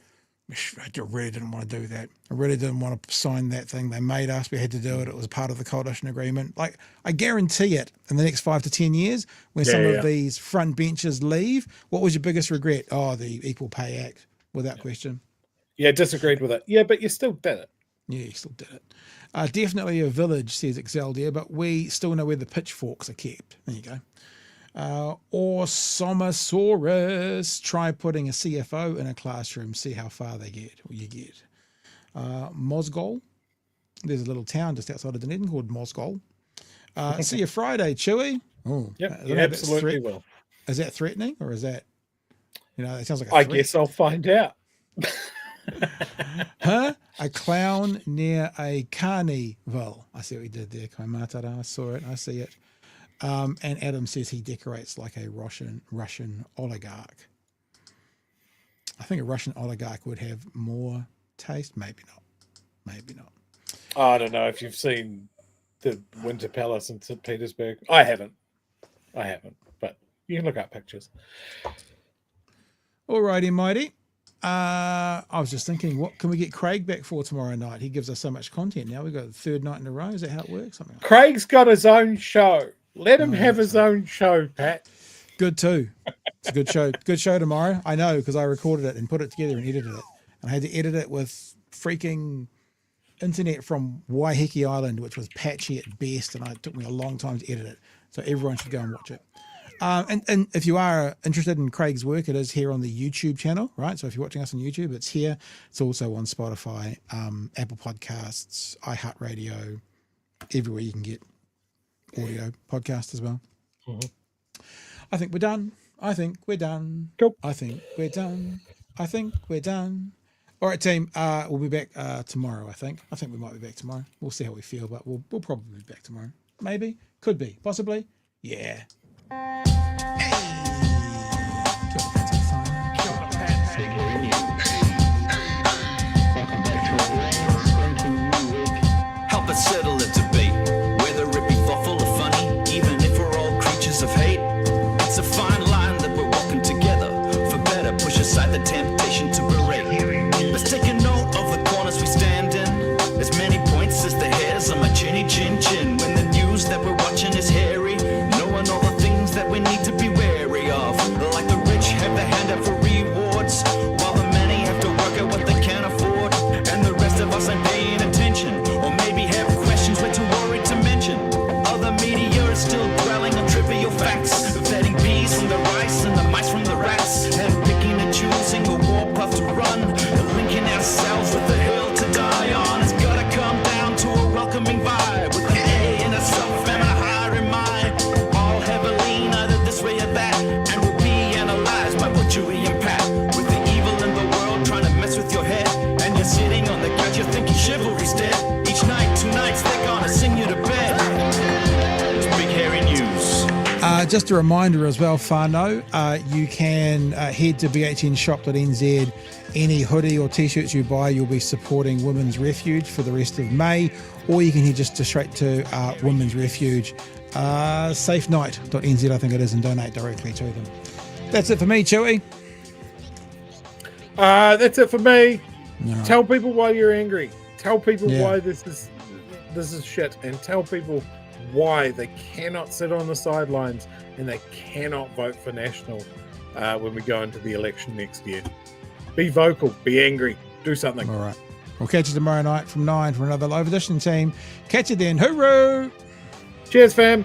I really didn't want to do that. I really didn't want to sign that thing. They made us. We had to do it. It was part of the coalition agreement. Like, I guarantee it, in the next 5 to 10 years, when some of these front benches leave, what was your biggest regret? Oh, the Equal Pay Act, without question. Yeah, disagreed with it. Yeah, but you still did it. Yeah, you still did it. Definitely a village, says Exceldia, but we still know where the pitchforks are kept. There you go. Orsomosaurus, try putting a CFO in a classroom, see how far they get, or you get. Mosgol, there's a little town just outside of Dunedin called Mosgol. See you Friday, Chewie. Oh, yep, you absolutely will. Is that threatening, or is that, it sounds like a I threat. guess I'll find out. Huh? A clown near a carnival. I see what you did there, Kaimatara. I saw it. I see it. And Adam says he decorates like a Russian oligarch. I think a Russian oligarch would have more taste. Maybe not. Maybe not. I don't know if you've seen the Winter Palace in St. Petersburg. I haven't, but you can look up pictures. Alrighty, mighty. I was just thinking, what can we get Craig back for tomorrow night? He gives us so much content now. We've got the third night in a row. Is that how it works? Something like Craig's got his own show. Let him have his own show, Pat. Good too. It's a good show. Good show tomorrow. I know, because I recorded it and put it together and edited it. And I had to edit it with freaking internet from Waiheke Island, which was patchy at best, and it took me a long time to edit it. So everyone should go and watch it. And if you are interested in Craig's work, it is here on the YouTube channel, right? So if you're watching us on YouTube, it's here. It's also on Spotify, Apple Podcasts, iHeartRadio, everywhere you can get audio podcast as well. Mm-hmm. I think we're done. Cool. I think we're done. All right, team. We'll be back tomorrow, I think. I think we might be back tomorrow. We'll see how we feel, but we'll probably be back tomorrow. Maybe. Could be. Possibly. Yeah. Help us settle a debate, whether it be thoughtful or funny, even if we're all creatures of hate. It's a fine line that we're walking together. For better, push aside the temptation to berate. Let's take a note of the corners we stand in. As many points as the hairs on my chinny chin chin. When the news that we're watching is hairy, knowing all the things that we need to be wary of. Like the rich have the hand out for rewards, while the many have to work at what they can't afford. And the rest of us ain't paying attention, or maybe have questions we're too worried to mention. Other media is still dwelling on trivial facts, vetting peas from the rice and the mice from the rats, and picking and choosing a warpath to run, linking ourselves with the hill to die on. It's gotta come down to a welcoming vibe, with an A and a self and a higher in mind. All have a lean either this way or that, and will be analyzed by what Chewie and Pat. With the evil in the world trying to mess with your head, and you're sitting on the couch, you're thinking chivalry's dead. Each night, 2 nights, they're gonna sing you to bed. It's big hairy news. Just a reminder as well, whānau, you can head to bhnshop.nz. Any hoodie or t-shirts you buy, you'll be supporting Women's Refuge for the rest of May, or you can head just straight to Women's Refuge, safenight.nz, I think it is, and donate directly to them. That's it for me, Chewie. That's it for me. No. Tell people why you're angry. Tell people Yeah. why this is shit, and tell people why they cannot sit on the sidelines and they cannot vote for National when we go into the election next year. Be vocal, be angry, do something. All right. We'll catch you tomorrow night from 9 for another live edition team. Catch you then. Hooroo! Cheers, fam.